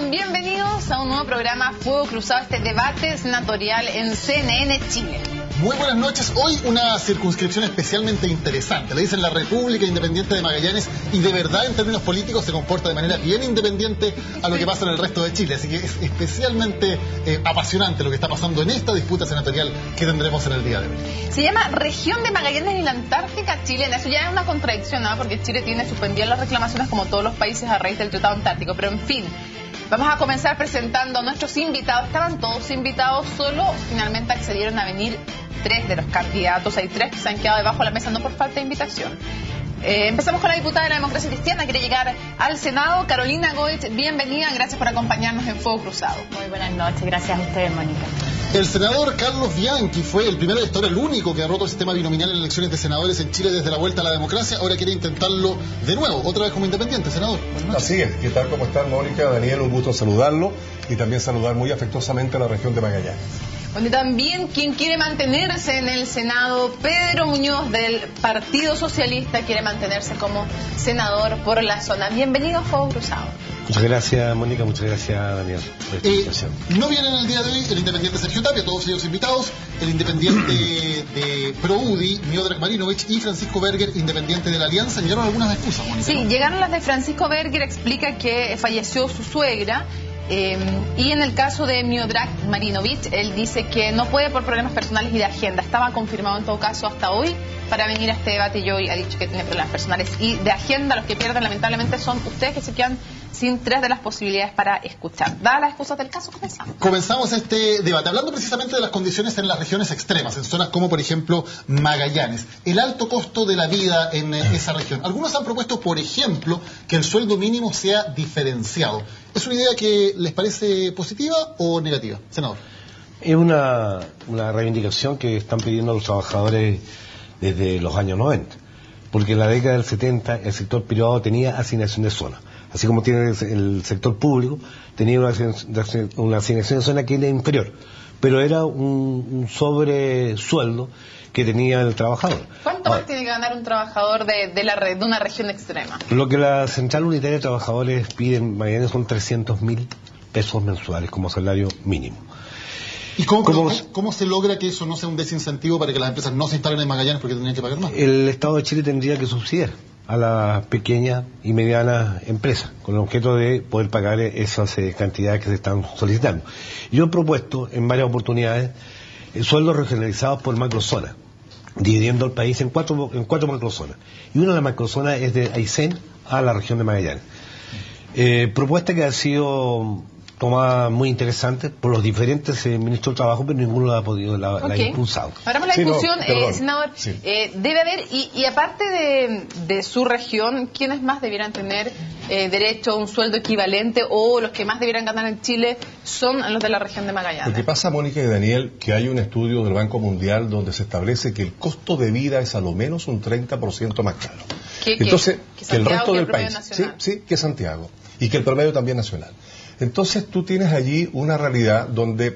Sean bienvenidos a un nuevo programa Fuego Cruzado, este debate senatorial en CNN Chile. Muy buenas noches. Hoy una circunscripción especialmente interesante. Le dicen la República Independiente de Magallanes y de verdad en términos políticos se comporta de manera bien independiente a lo que pasa en el resto de Chile. Así que es especialmente apasionante lo que está pasando en esta disputa senatorial que tendremos en el día de hoy. Se llama Región de Magallanes y la Antártica chilena. Eso ya es una contradicción, ¿no? Porque Chile tiene suspendidas las reclamaciones como todos los países a raíz del Tratado Antártico. Pero en fin, vamos a comenzar presentando a nuestros invitados. Estaban todos invitados, solo finalmente accedieron a venir 3 de los candidatos. Hay 3 que se han quedado debajo de la mesa, no por falta de invitación. Empezamos con la diputada de la Democracia Cristiana, quiere llegar al Senado, Carolina Goetz. Bienvenida, gracias por acompañarnos en Fuego Cruzado. Muy buenas noches, gracias a ustedes, Mónica. El senador Carlos Bianchi fue el primero de la historia, el único que ha roto el sistema binominal en elecciones de senadores en Chile desde la vuelta a la democracia. Ahora quiere intentarlo de nuevo, otra vez como independiente, senador. Así es. ¿Qué tal? ¿Cómo están, Mónica? Daniel, un gusto saludarlo y también saludar muy afectuosamente a la región de Magallanes. Bueno, y también quien quiere mantenerse en el Senado, Pedro Muñoz del Partido Socialista, quiere mantenerse como senador por la zona. Bienvenido a Fuego Cruzado. Muchas gracias, Mónica, muchas gracias, Daniel, por esta invitación. No vienen el día de hoy el independiente Sergio Tapia, todos ellos invitados, el independiente de ProUDI, Miodrag Marinovich, y Francisco Berger, independiente de la Alianza. Llegaron algunas excusas, Mónica. Sí, ¿no? Llegaron las de Francisco Berger, explica que falleció su suegra. Y en el caso de Miodrag Marinovich, él dice que no puede por problemas personales y de agenda. Estaba confirmado en todo caso hasta hoy para venir a este debate y hoy ha dicho que tiene problemas personales y de agenda. Los que pierden lamentablemente son ustedes, que se quedan sin 3 de las posibilidades para escuchar. Dadas las excusas del caso, comenzamos este debate hablando precisamente de las condiciones en las regiones extremas, en zonas como por ejemplo Magallanes, el alto costo de la vida en esa región. Algunos han propuesto, por ejemplo, que el sueldo mínimo sea diferenciado. ¿Es una idea que les parece positiva o negativa, senador? Es una reivindicación que están pidiendo los trabajadores desde los años 90, porque en la década del 70 el sector privado tenía asignación de zona. Así como tiene el sector público, tenía una asignación de zona que era inferior, pero era un sobresueldo que tenía el trabajador. ¿Cuánto más tiene que ganar un trabajador de una región extrema? Lo que la Central Unitaria de Trabajadores pide en Magallanes son 300.000 pesos mensuales como salario mínimo. ¿Y cómo se logra que eso no sea un desincentivo para que las empresas no se instalen en Magallanes porque tendrían que pagar más? El Estado de Chile tendría que subsidiar a las pequeñas y medianas empresas, con el objeto de poder pagar esas cantidades que se están solicitando. Yo he propuesto en varias oportunidades sueldos regionalizados por macrozonas, dividiendo el país en cuatro macrozonas. Y una de las macrozonas es de Aysén a la región de Magallanes. Propuesta que ha sido tomada muy interesante por los diferentes ministros de Trabajo, pero ninguno la ha podido, la ha impulsado. Paramos la discusión, senador. Sí. Debe haber, y aparte de su región, ¿quiénes más debieran tener derecho a un sueldo equivalente, o los que más debieran ganar en Chile son los de la región de Magallanes? Lo que pasa, Mónica y Daniel, que hay un estudio del Banco Mundial donde se establece que el costo de vida es a lo menos un 30% más caro. Entonces, que el resto del país, sí, que Santiago, y que el promedio también nacional. Entonces tú tienes allí una realidad donde,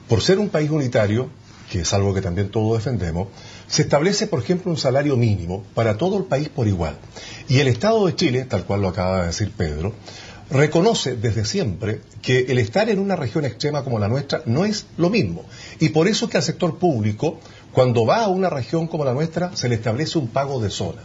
por ser un país unitario, que es algo que también todos defendemos, se establece, por ejemplo, un salario mínimo para todo el país por igual. Y el Estado de Chile, tal cual lo acaba de decir Pedro, reconoce desde siempre que el estar en una región extrema como la nuestra no es lo mismo. Y por eso es que al sector público, cuando va a una región como la nuestra, se le establece un pago de zona.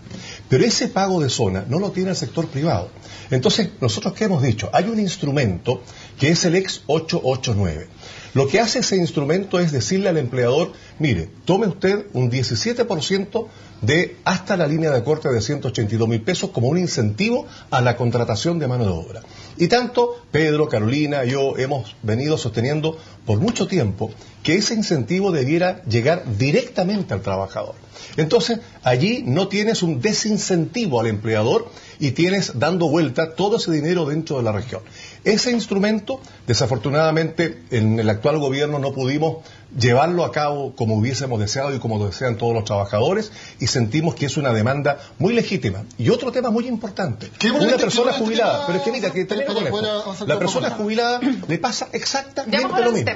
Pero ese pago de zona no lo tiene el sector privado. Entonces, nosotros, ¿qué hemos dicho? Hay un instrumento que es el ex 889. Lo que hace ese instrumento es decirle al empleador, mire, tome usted un 17% de hasta la línea de corte de 182.000 pesos como un incentivo a la contratación de mano de obra. Y tanto Pedro, Carolina, yo hemos venido sosteniendo por mucho tiempo que ese incentivo debiera llegar directamente al trabajador. Entonces, allí no tienes un desincentivo al empleador y tienes dando vuelta todo ese dinero dentro de la región. Ese instrumento, desafortunadamente, en el actual gobierno no pudimos llevarlo a cabo como hubiésemos deseado y como lo desean todos los trabajadores, y sentimos que es una demanda muy legítima. Y otro tema muy importante, una persona jubilada, pero es que mira, que termino con esto, la persona jubilada le pasa exactamente lo mismo.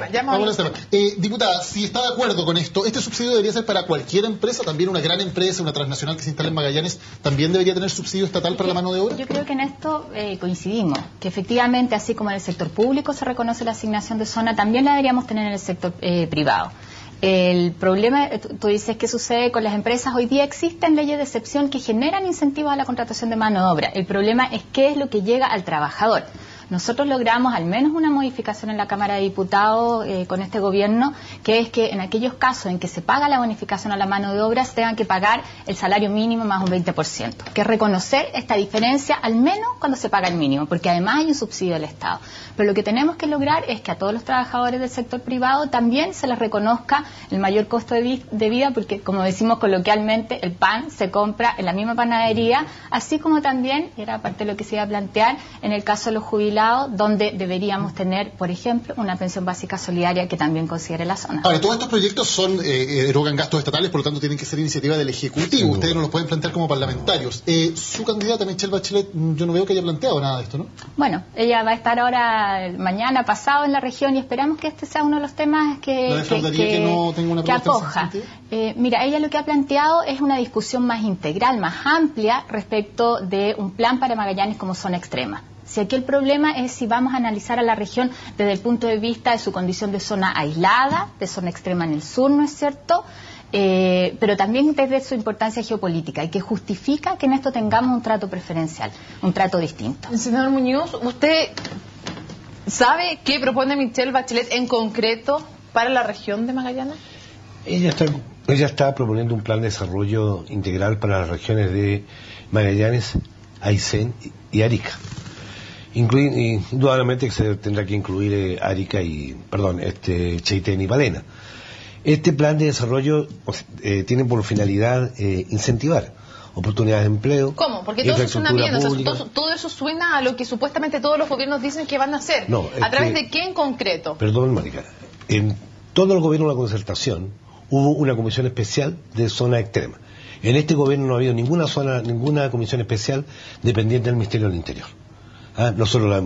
Diputada, si está de acuerdo con esto, este subsidio debería ser para cualquier empresa, también una gran empresa, una transnacional que se instala en Magallanes, también debería tener subsidio estatal para la mano de obra. Yo creo que en esto coincidimos, que efectivamente, así como en el sector público se reconoce la asignación de zona, también la deberíamos tener en el sector privado. El problema, tú dices, ¿qué sucede con las empresas? Hoy día existen leyes de excepción que generan incentivos a la contratación de mano de obra. El problema es qué es lo que llega al trabajador. Nosotros logramos al menos una modificación en la Cámara de Diputados con este gobierno, que es que en aquellos casos en que se paga la bonificación a la mano de obra, se tengan que pagar el salario mínimo más un 20%, que es reconocer esta diferencia al menos cuando se paga el mínimo, porque además hay un subsidio del Estado. Pero lo que tenemos que lograr es que a todos los trabajadores del sector privado también se les reconozca el mayor costo de vida, porque como decimos coloquialmente, el pan se compra en la misma panadería, así como también, y era parte de lo que se iba a plantear, en el caso de los jubilados, donde deberíamos tener, por ejemplo, una pensión básica solidaria que también considere la zona. Ahora, todos estos proyectos erogan gastos estatales, por lo tanto tienen que ser iniciativa del Ejecutivo. Ustedes no los pueden plantear como parlamentarios. Su candidata, Michelle Bachelet, yo no veo que haya planteado nada de esto, ¿no? Bueno, ella va a estar ahora, mañana, pasado en la región, y esperamos que este sea uno de los temas que acoja. Mira, ella lo que ha planteado es una discusión más integral, más amplia, respecto de un plan para Magallanes como zona extrema. Si aquí el problema es si vamos a analizar a la región desde el punto de vista de su condición de zona aislada, de zona extrema en el sur, ¿no es cierto?, pero también desde su importancia geopolítica, y que justifica que en esto tengamos un trato preferencial, un trato distinto. Señor Muñoz, ¿usted sabe qué propone Michelle Bachelet en concreto para la región de Magallanes? Ella está proponiendo un plan de desarrollo integral para las regiones de Magallanes, Aysén y Arica. Indudablemente que se tendrá que incluir Arica Chaitén y Palena. Este plan de desarrollo tiene por finalidad incentivar oportunidades de empleo. ¿Cómo? Porque todo eso suena bien, todo eso suena a lo que supuestamente todos los gobiernos dicen que van a hacer. No, ¿a través de qué en concreto? Perdón, Mónica. En todo el gobierno de la concertación hubo una comisión especial de zona extrema. En este gobierno no ha habido ninguna comisión especial dependiente del Ministerio del Interior. Nosotros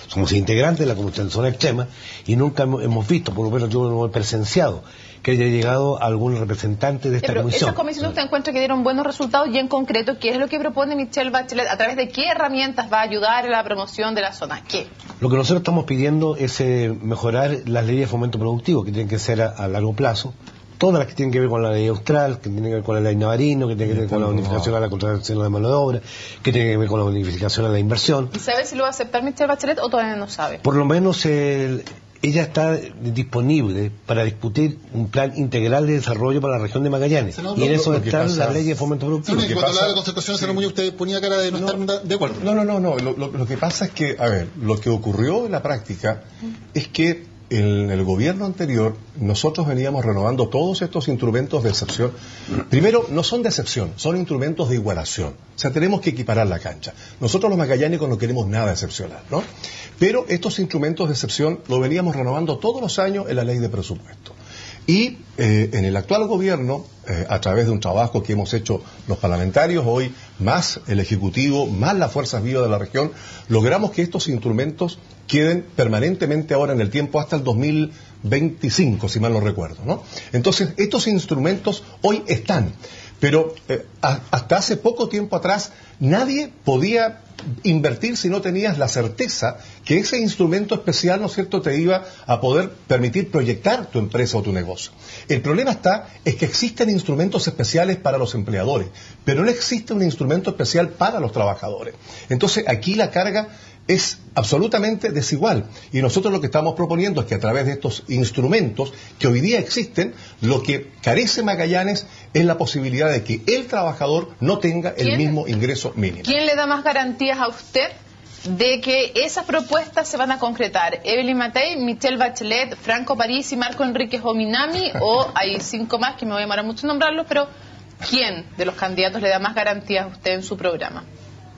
somos integrantes de la Comisión de Zona Extrema y nunca hemos visto, por lo menos yo no he presenciado, que haya llegado algún representante de esta comisión. ¿Esas comisiones usted encuentra que dieron buenos resultados? Y en concreto, ¿qué es lo que propone Michelle Bachelet? ¿A través de qué herramientas va a ayudar a la promoción de la zona? ¿Qué? Lo que nosotros estamos pidiendo es mejorar las leyes de fomento productivo, que tienen que ser a largo plazo. Todas las que tienen que ver con la ley austral, que tienen que ver con la ley Navarino, que tienen que ver con la bonificación a la contratación de mano de obra, que tienen que ver con la bonificación a la inversión. ¿Y sabe si lo va a aceptar Michelle Bachelet o todavía no sabe? Por lo menos ella está disponible para discutir un plan integral de desarrollo para la región de Magallanes. Y en eso están las leyes de fomento productivo. Sí, cuando hablaba de concertación, señor Muñoz, usted ponía cara de no estar de acuerdo. No. Lo que pasa es que, lo que ocurrió en la práctica es que en el gobierno anterior nosotros veníamos renovando todos estos instrumentos de excepción. Primero, no son de excepción, son instrumentos de igualación. O sea, tenemos que equiparar la cancha. Nosotros los magallánicos no queremos nada excepcional, ¿no? Pero estos instrumentos de excepción los veníamos renovando todos los años en la ley de presupuesto. Y en el actual gobierno, a través de un trabajo que hemos hecho los parlamentarios hoy, más el Ejecutivo, más las fuerzas vivas de la región, logramos que estos instrumentos queden permanentemente ahora en el tiempo hasta el 2025, si mal no recuerdo, ¿no? Entonces, estos instrumentos hoy están, pero hasta hace poco tiempo atrás nadie podía invertir si no tenías la certeza que ese instrumento especial, ¿no es cierto?, te iba a poder permitir proyectar tu empresa o tu negocio. El problema es que existen instrumentos especiales para los empleadores, pero no existe un instrumento especial para los trabajadores. Entonces, aquí la carga es absolutamente desigual. Y nosotros lo que estamos proponiendo es que a través de estos instrumentos que hoy día existen, lo que carece Magallanes es la posibilidad de que el trabajador no tenga el mismo ingreso mínimo. ¿Quién le da más garantías a usted de que esas propuestas se van a concretar? ¿Evelyn Matei, Michelle Bachelet, Franco Parisi, Marco Enríquez Ominami, o hay 5 más que me voy a demorar mucho en nombrarlos, pero ¿quién de los candidatos le da más garantías a usted en su programa?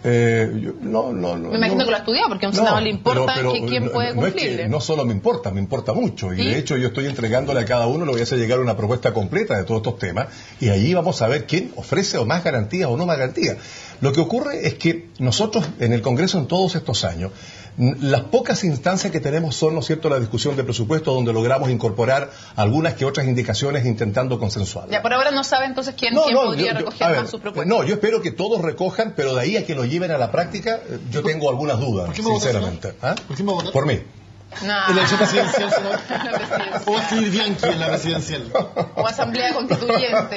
No. Me imagino que lo ha estudiado, porque a un senador le importa que quién puede cumplirle. No solo me importa mucho. Y de hecho yo estoy entregándole a cada uno, le voy a hacer llegar una propuesta completa de todos estos temas, y allí vamos a ver quién ofrece o más garantías o no más garantías. Lo que ocurre es que nosotros en el Congreso en todos estos años, las pocas instancias que tenemos son, ¿no es cierto?, la discusión de presupuesto, donde logramos incorporar algunas que otras indicaciones intentando consensuar. Ya, por ahora no sabe entonces quién podría recoger más sus propuestas. No, yo espero que todos recojan, pero de ahí a que lo lleven a la práctica, yo tengo algunas dudas, sinceramente. ¿Por quién va a votar? Por mí. No. ¿En la elección presidencial, senador? ¿O va a escribir Bianchi en la presidencial? ¿O asamblea constituyente?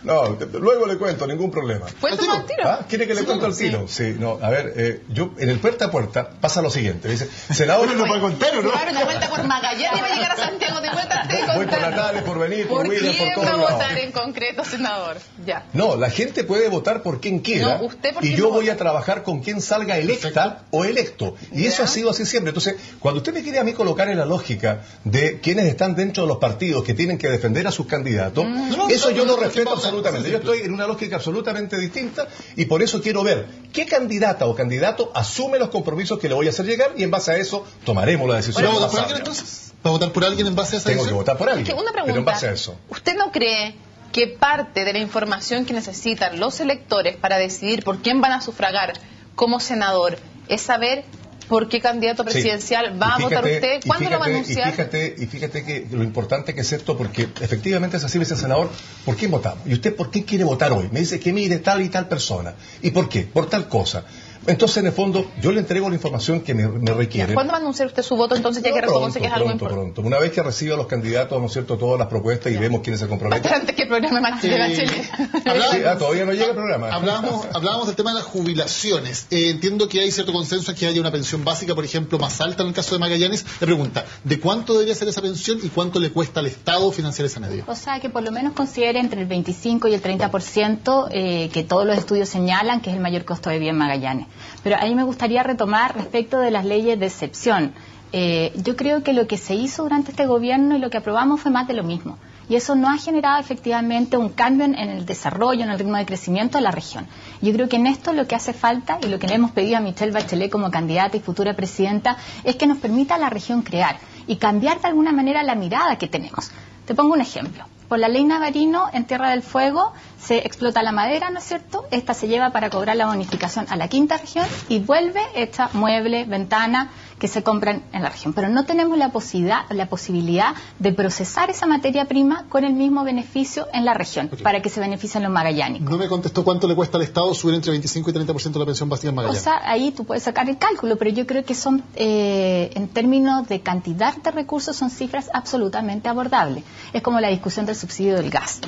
No, luego le cuento, ningún problema. ¿Cuéntame al tiro? ¿Quiere que le cuente al tiro? Sí, no, a ver, yo en el puerta a puerta pasa lo siguiente, dice, senador... no puede contar, ¿no? Claro, una vuelta por Magallanes y va a llegar a Santiago de vuelta. Voy por Natales, por venir, por William, por todo. ¿Por quién va a votar en concreto, senador? Ya. No, la gente puede votar por quien quiera, no, usted por y yo voy a trabajar con quien salga electa o electo. Y eso ha sido así siempre. Entonces, cuando usted me quiere a mí colocar en la lógica de quienes están dentro de los partidos que tienen que defender a sus candidatos, eso yo lo respeto absolutamente. Yo estoy en una lógica absolutamente distinta y por eso quiero ver qué candidata o candidato asume los compromisos que le voy a hacer llegar y en base a eso tomaremos la decisión. ¿Pero votar por alguien entonces? ¿Va a votar por alguien en base a esa decisión? Tengo que votar por alguien. Es que una pregunta, pero en base a eso. ¿Usted no cree que parte de la información que necesitan los electores para decidir por quién van a sufragar como senador es saber por qué candidato presidencial va a votar usted? ¿Cuándo lo va a anunciar? Y fíjate que lo importante que es esto, porque efectivamente es así, senador, ¿por quién votamos? ¿Y usted por qué quiere votar hoy? Me dice que mire tal y tal persona. ¿Y por qué? Por tal cosa. Entonces, en el fondo, yo le entrego la información que me requiere. ¿Cuándo va a anunciar usted su voto entonces, ya que reconoce que es algo importante? Pronto. Una vez que reciba los candidatos, ¿no es cierto?, todas las propuestas y vemos quiénes se comprometen. Antes que el programa más de Bachelet. Todavía no llega el programa. Hablábamos del tema de las jubilaciones. Entiendo que hay cierto consenso en que haya una pensión básica, por ejemplo, más alta en el caso de Magallanes. Le pregunta, ¿de cuánto debería ser esa pensión y cuánto le cuesta al Estado financiar esa medida? O sea, que por lo menos considere entre el 25 y el 30%, que todos los estudios señalan que es el mayor costo de vida en Magallanes. Pero ahí me gustaría retomar respecto de las leyes de excepción. Yo creo que lo que se hizo durante este gobierno y lo que aprobamos fue más de lo mismo. Y eso no ha generado efectivamente un cambio en el desarrollo, en el ritmo de crecimiento de la región. Yo creo que en esto lo que hace falta y lo que le hemos pedido a Michelle Bachelet como candidata y futura presidenta es que nos permita a la región crear y cambiar de alguna manera la mirada que tenemos. Te pongo un ejemplo. Por la ley Navarino, en Tierra del Fuego se explota la madera, ¿no es cierto? Esta se lleva para cobrar la bonificación a la quinta región y vuelve hecha mueble, ventana, que se compran en la región. Pero no tenemos la posibilidad de procesar esa materia prima con el mismo beneficio en la región, para que se beneficien los magallánicos. No me contestó cuánto le cuesta al Estado subir entre 25 y 30% la pensión básica en Magallanes. O sea, ahí tú puedes sacar el cálculo, pero yo creo que son, en términos de cantidad de recursos, son cifras absolutamente abordables. Es como la discusión del subsidio del gas.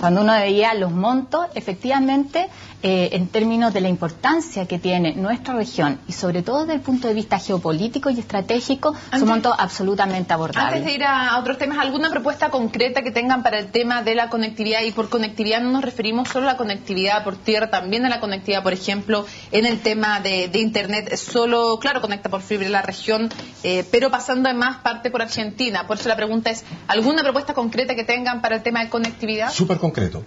Cuando uno veía los montos, efectivamente, en términos de la importancia que tiene nuestra región y sobre todo desde el punto de vista geopolítico y estratégico, son montos absolutamente abordables. Antes de ir a otros temas, ¿alguna propuesta concreta que tengan para el tema de la conectividad? Y por conectividad no nos referimos solo a la conectividad por tierra, también a la conectividad, por ejemplo, en el tema de Internet. Solo, claro, conecta por fibra la región, pero pasando en más parte por Argentina. Por eso la pregunta es, ¿alguna propuesta concreta que tengan para el tema de conectividad? Súper concreto.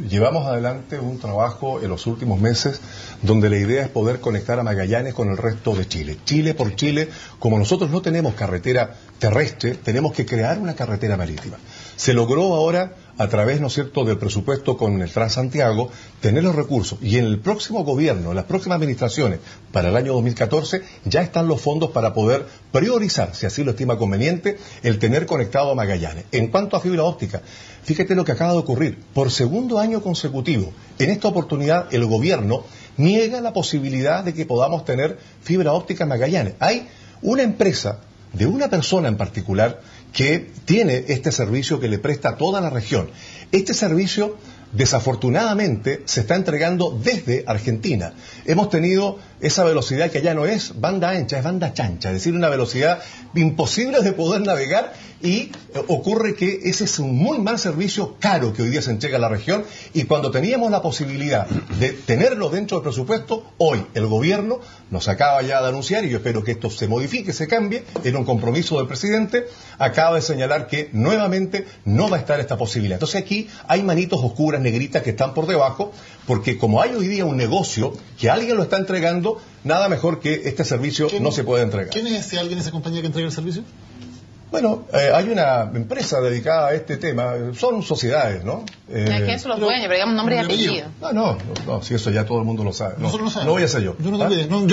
Llevamos adelante un trabajo en los últimos meses donde la idea es poder conectar a Magallanes con el resto de Chile. Chile por Chile, como nosotros no tenemos carretera terrestre, tenemos que crear una carretera marítima. Se logró ahora, a través, ¿no es cierto?, del presupuesto con el Transantiago, tener los recursos. Y en el próximo gobierno, en las próximas administraciones, para el año 2014, ya están los fondos para poder priorizar, si así lo estima conveniente, el tener conectado a Magallanes. En cuanto a fibra óptica, fíjate lo que acaba de ocurrir. Por segundo año consecutivo, en esta oportunidad, el gobierno niega la posibilidad de que podamos tener fibra óptica en Magallanes. Hay una empresa de una persona en particular que tiene este servicio que le presta a toda la región. Este servicio, desafortunadamente, se está entregando desde Argentina. Hemos tenido esa velocidad que ya no es banda ancha, es banda chancha, es decir, una velocidad imposible de poder navegar, y ocurre que ese es un muy mal servicio caro que hoy día se entrega a la región, y cuando teníamos la posibilidad de tenerlo dentro del presupuesto, hoy el gobierno nos acaba ya de anunciar, y yo espero que esto se modifique, se cambie, en un compromiso del presidente, acaba de señalar que nuevamente no va a estar esta posibilidad. Entonces aquí hay manitos oscuras negritas que están por debajo, porque como hay hoy día un negocio que alguien lo está entregando, nada mejor que este servicio no se puede entregar. ¿Quién es ese alguien, esa compañía que entrega el servicio? Bueno, hay una empresa dedicada a este tema, son sociedades, ¿no? ¿Quiénes son los dueños? Pero digamos nombre y apellido. No, si eso ya todo el mundo lo sabe. Nosotros lo sabemos. No voy a ser yo. Yo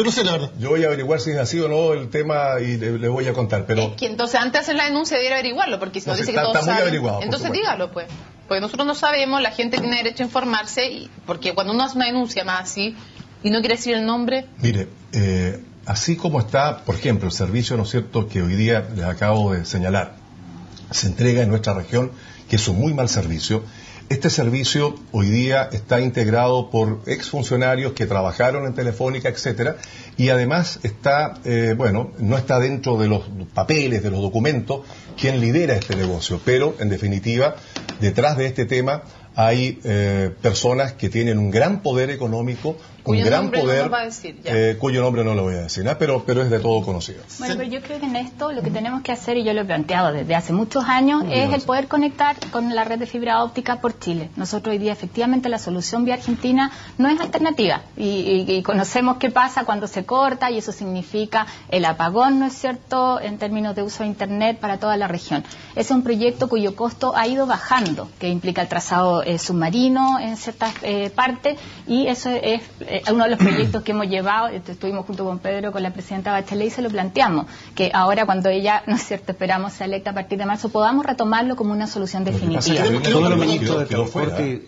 no sé la verdad. Yo voy a averiguar si es así o no el tema y le voy a contar, pero... que entonces antes de hacer la denuncia debería averiguarlo, porque si no dice que todos saben, averiguado, entonces dígalo pues. Porque nosotros no sabemos, la gente tiene derecho a informarse, porque cuando uno hace una denuncia más así y no quiere decir el nombre... Mire, así como está, por ejemplo, el servicio, ¿no es cierto?, que hoy día les acabo de señalar, se entrega en nuestra región, que es un muy mal servicio. Este servicio hoy día está integrado por exfuncionarios que trabajaron en Telefónica, etcétera, y además está, no está dentro de los papeles, de los documentos, quien lidera este negocio, pero en definitiva, detrás de este tema hay personas que tienen un gran poder económico, un gran poder, cuyo nombre no lo voy a decir, ¿no? pero es de todo conocido. Bueno, pero yo creo que en esto lo que tenemos que hacer, y yo lo he planteado desde hace muchos años, es el poder conectar con la red de fibra óptica por Chile. Nosotros hoy día efectivamente la solución vía Argentina no es alternativa y conocemos qué pasa cuando se corta y eso significa el apagón, ¿no es cierto?, en términos de uso de Internet para toda la región. Es un proyecto cuyo costo ha ido bajando, que implica el trazado submarino en ciertas partes, y eso es uno de los proyectos que hemos llevado. Estuvimos junto con Pedro, con la presidenta Bachelet, y se lo planteamos, que ahora cuando ella, ¿no es cierto?, esperamos sea electa a partir de marzo, podamos retomarlo como una solución definitiva. Todos los ministros de Transporte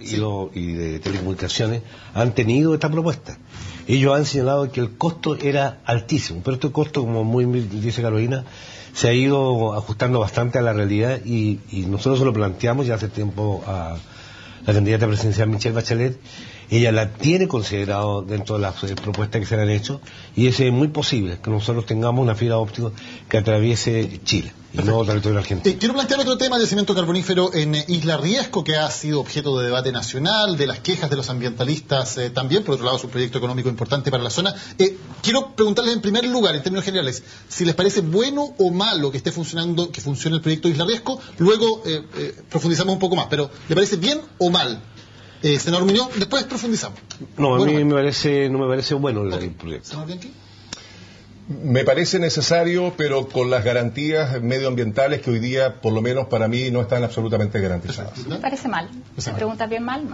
y de Telecomunicaciones han tenido esta propuesta. Ellos han señalado que el costo era altísimo, pero este costo, como muy bien dice Carolina, se ha ido ajustando bastante a la realidad, y nosotros se lo planteamos ya hace tiempo a la candidata presidencial Michelle Bachelet. Ella la tiene considerado dentro de las propuestas que se le han hecho, y es muy posible que nosotros tengamos una fibra óptica que atraviese Chile y no territorio argentino. Quiero plantear otro tema de cemento carbonífero en Isla Riesco, que ha sido objeto de debate nacional, de las quejas de los ambientalistas también. Por otro lado, es un proyecto económico importante para la zona. Quiero preguntarles en primer lugar, en términos generales, si les parece bueno o malo que esté funcionando, que funcione el proyecto de Isla Riesco. Luego profundizamos un poco más, pero ¿le parece bien o mal? Senador Muñoz, después profundizamos. No, a mí no me parece bueno el proyecto. Senador Bianchi. Me parece necesario, pero con las garantías medioambientales que hoy día, por lo menos para mí, no están absolutamente garantizadas. Me parece mal. ¿Se pregunta bien mal?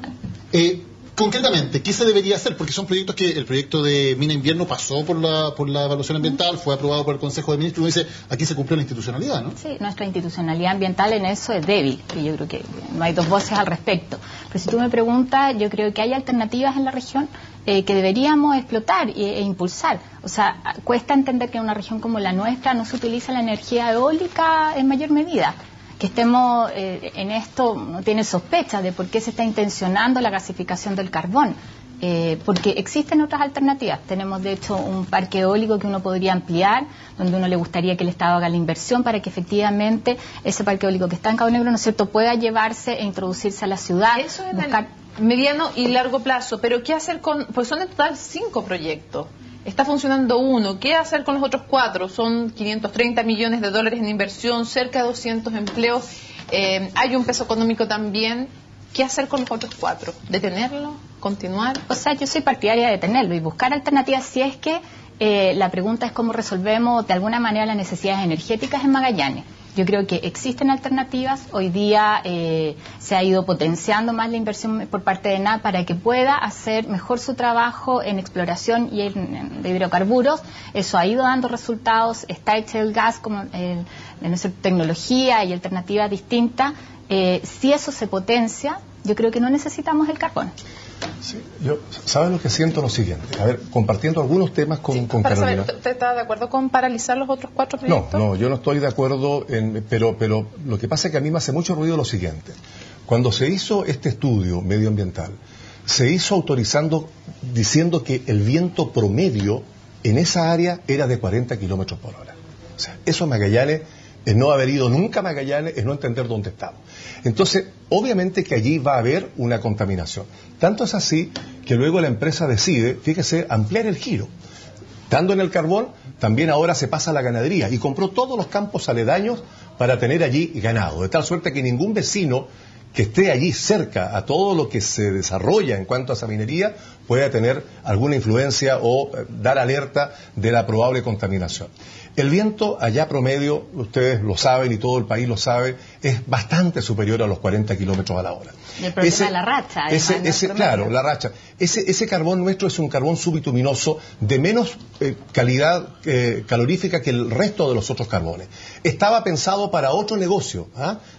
Concretamente, ¿qué se debería hacer? Porque son proyectos que el proyecto de Mina Invierno pasó por la evaluación ambiental, fue aprobado por el Consejo de Ministros, y uno dice, aquí se cumplió la institucionalidad, ¿no? Sí, nuestra institucionalidad ambiental en eso es débil, y yo creo que no hay dos voces al respecto. Pero si tú me preguntas, yo creo que hay alternativas en la región que deberíamos explotar e impulsar. O sea, cuesta entender que en una región como la nuestra no se utiliza la energía eólica en mayor medida. Que estemos en esto, no tiene sospecha de por qué se está intencionando la gasificación del carbón, porque existen otras alternativas. Tenemos de hecho un parque eólico que uno podría ampliar, donde uno le gustaría que el Estado haga la inversión para que efectivamente ese parque eólico que está en Cabo Negro, ¿no es cierto?, pueda llevarse e introducirse a la ciudad. Eso es mediano y largo plazo, pero ¿qué hacer con...? Pues son en total 5 proyectos. Está funcionando uno. ¿Qué hacer con los otros 4? Son 530 millones de dólares en inversión, cerca de 200 empleos. Hay un peso económico también. ¿Qué hacer con los otros 4? ¿Detenerlo? ¿Continuar? O sea, yo soy partidaria de detenerlo y buscar alternativas si es que la pregunta es cómo resolvemos de alguna manera las necesidades energéticas en Magallanes. Yo creo que existen alternativas. Hoy día se ha ido potenciando más la inversión por parte de ENAP para que pueda hacer mejor su trabajo en exploración y de hidrocarburos. Eso ha ido dando resultados. Está hecho el gas como nuestra tecnología y alternativas distintas. Si eso se potencia, yo creo que no necesitamos el carbón. Sí, ¿sabes lo que siento? Lo siguiente. A ver, compartiendo algunos temas con Carolina. ¿Usted está de acuerdo con paralizar los otros 4 proyectos? No, yo no estoy de acuerdo, pero lo que pasa es que a mí me hace mucho ruido lo siguiente. Cuando se hizo este estudio medioambiental, se hizo autorizando, diciendo que el viento promedio en esa área era de 40 kilómetros por hora. O sea, eso en Magallanes, es no haber ido nunca a Magallanes, es no entender dónde estamos. Entonces, obviamente que allí va a haber una contaminación. Tanto es así que luego la empresa decide, fíjese, ampliar el giro. Estando en el carbón, también ahora se pasa a la ganadería y compró todos los campos aledaños para tener allí ganado, de tal suerte que ningún vecino que esté allí cerca a todo lo que se desarrolla en cuanto a esa minería pueda tener alguna influencia o dar alerta de la probable contaminación. El viento allá promedio, ustedes lo saben y todo el país lo sabe, es bastante superior a los 40 kilómetros a la hora. Y el problema de la racha. Claro, la racha. Ese carbón nuestro es un carbón subituminoso de menos calidad calorífica que el resto de los otros carbones. Estaba pensado para otro negocio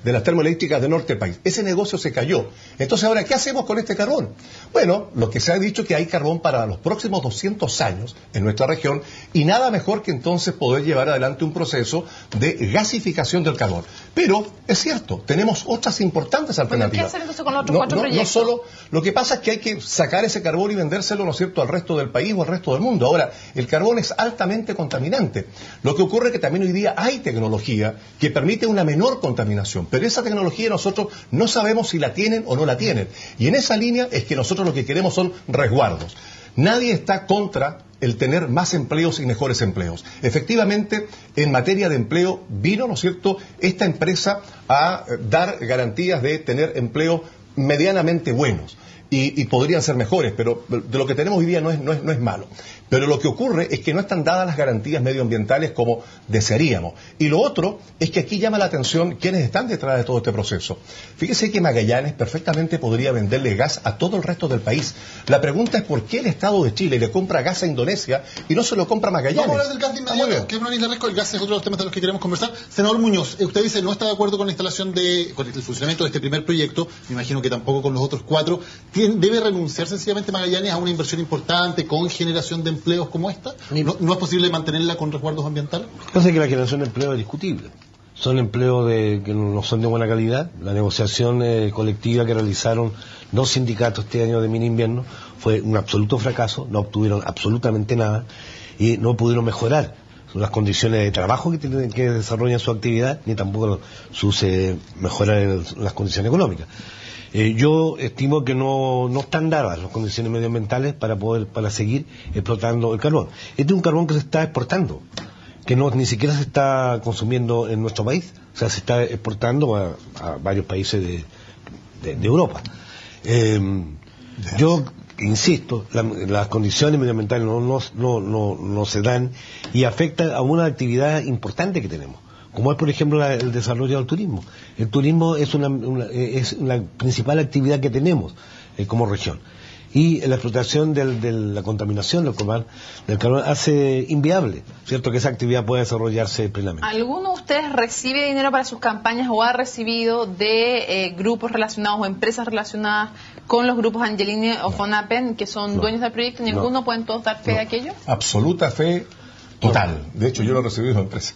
de las termoeléctricas del norte del país. Ese negocio se cayó. Entonces, ahora, ¿qué hacemos con este carbón? Bueno, lo que se ha dicho es que hay carbón para los próximos 200 años en nuestra región y nada mejor que entonces poder llevar adelante un proceso de gasificación del carbón. Pero, es cierto, tenemos otras importantes alternativas. ¿Qué hacer entonces con los otros cuatro proyectos? No solo, lo que pasa es que hay que sacar ese carbón y vendérselo, ¿no es cierto?, al resto del país o al resto del mundo. Ahora, el carbón es altamente contaminante. Lo que ocurre es que también hoy día hay tecnología que permite una menor contaminación, pero esa tecnología nosotros no sabemos si la tienen o no la tienen. Y en esa línea es que nosotros lo que queremos son resguardos. Nadie está contra el tener más empleos y mejores empleos. Efectivamente, en materia de empleo vino, ¿no es cierto?, esta empresa a dar garantías de tener empleos medianamente buenos. Y podrían ser mejores, pero de lo que tenemos hoy día no es malo. Pero lo que ocurre es que no están dadas las garantías medioambientales como desearíamos. Y lo otro es que aquí llama la atención quienes están detrás de todo este proceso. Fíjese que Magallanes perfectamente podría venderle gas a todo el resto del país. La pregunta es por qué el Estado de Chile le compra gas a Indonesia y no se lo compra a Magallanes. Vamos a hablar del gas de inmediato, que es una isla rico. El gas es otro de los temas de los que queremos conversar. Senador Muñoz, usted dice no está de acuerdo con la instalación con el funcionamiento de este primer proyecto, me imagino que tampoco con los otros 4. ¿Debe renunciar sencillamente Magallanes a una inversión importante con generación de empleos como esta? ¿No es posible mantenerla con resguardos ambientales? Pasa que la generación de empleo es discutible. Son empleos que no son de buena calidad. La negociación colectiva que realizaron 2 sindicatos este año de mini invierno fue un absoluto fracaso, no obtuvieron absolutamente nada y no pudieron mejorar las condiciones de trabajo que desarrollan su actividad, ni tampoco mejorar las condiciones económicas. Yo estimo que no están dadas las condiciones medioambientales para seguir explotando el carbón. Este es un carbón que se está exportando, que ni siquiera se está consumiendo en nuestro país, o sea, se está exportando a varios países de Europa. Yo insisto, las condiciones medioambientales no se dan y afectan a una actividad importante que tenemos, como es, por ejemplo, el desarrollo del turismo. El turismo es la principal actividad que tenemos como región. Y la explotación de la contaminación del carbón hace inviable, ¿cierto?, que esa actividad pueda desarrollarse plenamente. ¿Alguno de ustedes recibe dinero para sus campañas o ha recibido de grupos relacionados o empresas relacionadas con los grupos Angelini o Fonapen, que son dueños del proyecto? ¿Ninguno? ¿Pueden todos dar fe de aquello? Absoluta fe total. De hecho, yo lo he recibido de empresa.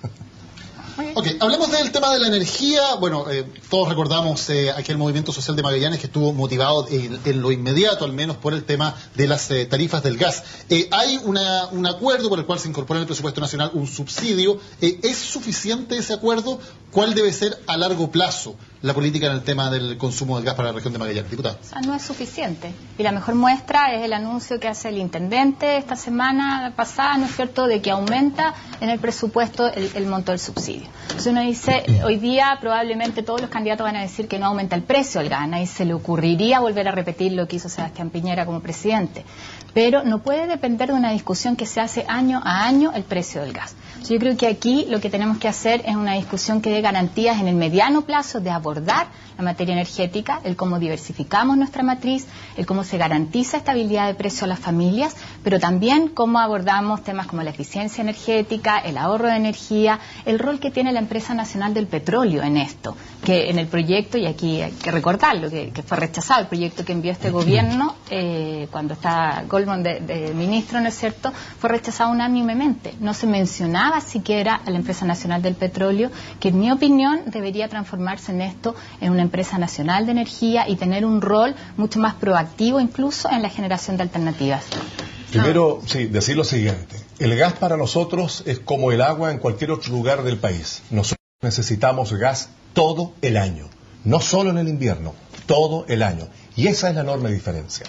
Ok, hablemos del tema de la energía. Bueno, todos recordamos aquel movimiento social de Magallanes que estuvo motivado en lo inmediato, al menos por el tema de las tarifas del gas. Hay un acuerdo por el cual se incorpora en el presupuesto nacional un subsidio. ¿Es suficiente ese acuerdo? ¿Cuál debe ser a largo plazo la política en el tema del consumo del gas para la región de Magallanes? Diputada. O sea, no es suficiente. Y la mejor muestra es el anuncio que hace el intendente esta semana pasada, ¿no es cierto?, de que aumenta en el presupuesto el monto del subsidio. Entonces uno dice, hoy día probablemente todos los candidatos van a decir que no aumenta el precio del gas, y se le ocurriría volver a repetir lo que hizo Sebastián Piñera como presidente. Pero no puede depender de una discusión que se hace año a año el precio del gas. Yo creo que aquí lo que tenemos que hacer es una discusión que dé garantías en el mediano plazo de abordar la materia energética, el cómo diversificamos nuestra matriz, el cómo se garantiza estabilidad de precio a las familias, pero también cómo abordamos temas como la eficiencia energética, el ahorro de energía, el rol que tiene la Empresa Nacional del Petróleo en esto, que en el proyecto, y aquí hay que recordarlo, que fue rechazado el proyecto que envió este gobierno cuando está Goldman de ministro, ¿no es cierto?, fue rechazado unánimemente. No se mencionaba siquiera a la Empresa Nacional del Petróleo, que en mi opinión debería transformarse en esto, en una empresa nacional de energía y tener un rol mucho más proactivo incluso en la generación de alternativas. Primero, sí, decir lo siguiente. El gas para nosotros es como el agua en cualquier otro lugar del país. Nosotros necesitamos gas todo el año, no solo en el invierno, todo el año. Y esa es la enorme diferencia.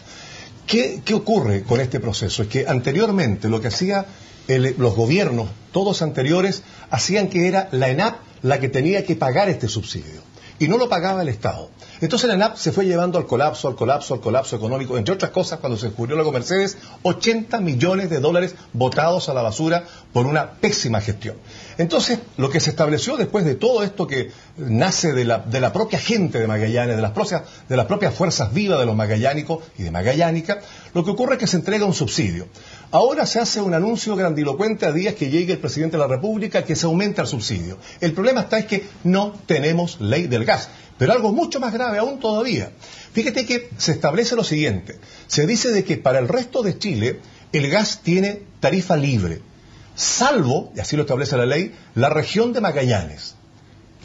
¿Qué ocurre con este proceso? Es que anteriormente lo que hacía los gobiernos, todos anteriores, hacían que era la ENAP la que tenía que pagar este subsidio. y no lo pagaba el Estado. Entonces la ENAP se fue llevando al colapso económico, entre otras cosas, cuando se descubrió la Mercedes, 80 millones de dólares botados a la basura por una pésima gestión. Entonces, lo que se estableció después de todo esto que nace de la propia gente de Magallanes, de las propias fuerzas vivas de los magallánicos y de Magallánica, lo que ocurre es que se entrega un subsidio. Ahora se hace un anuncio grandilocuente a días que llegue el presidente de la República que se aumenta el subsidio. El problema es que no tenemos ley del gas. Pero algo mucho más grave aún todavía. Fíjate que se establece lo siguiente. Se dice de que para el resto de Chile el gas tiene tarifa libre, salvo, y así lo establece la ley, la región de Magallanes,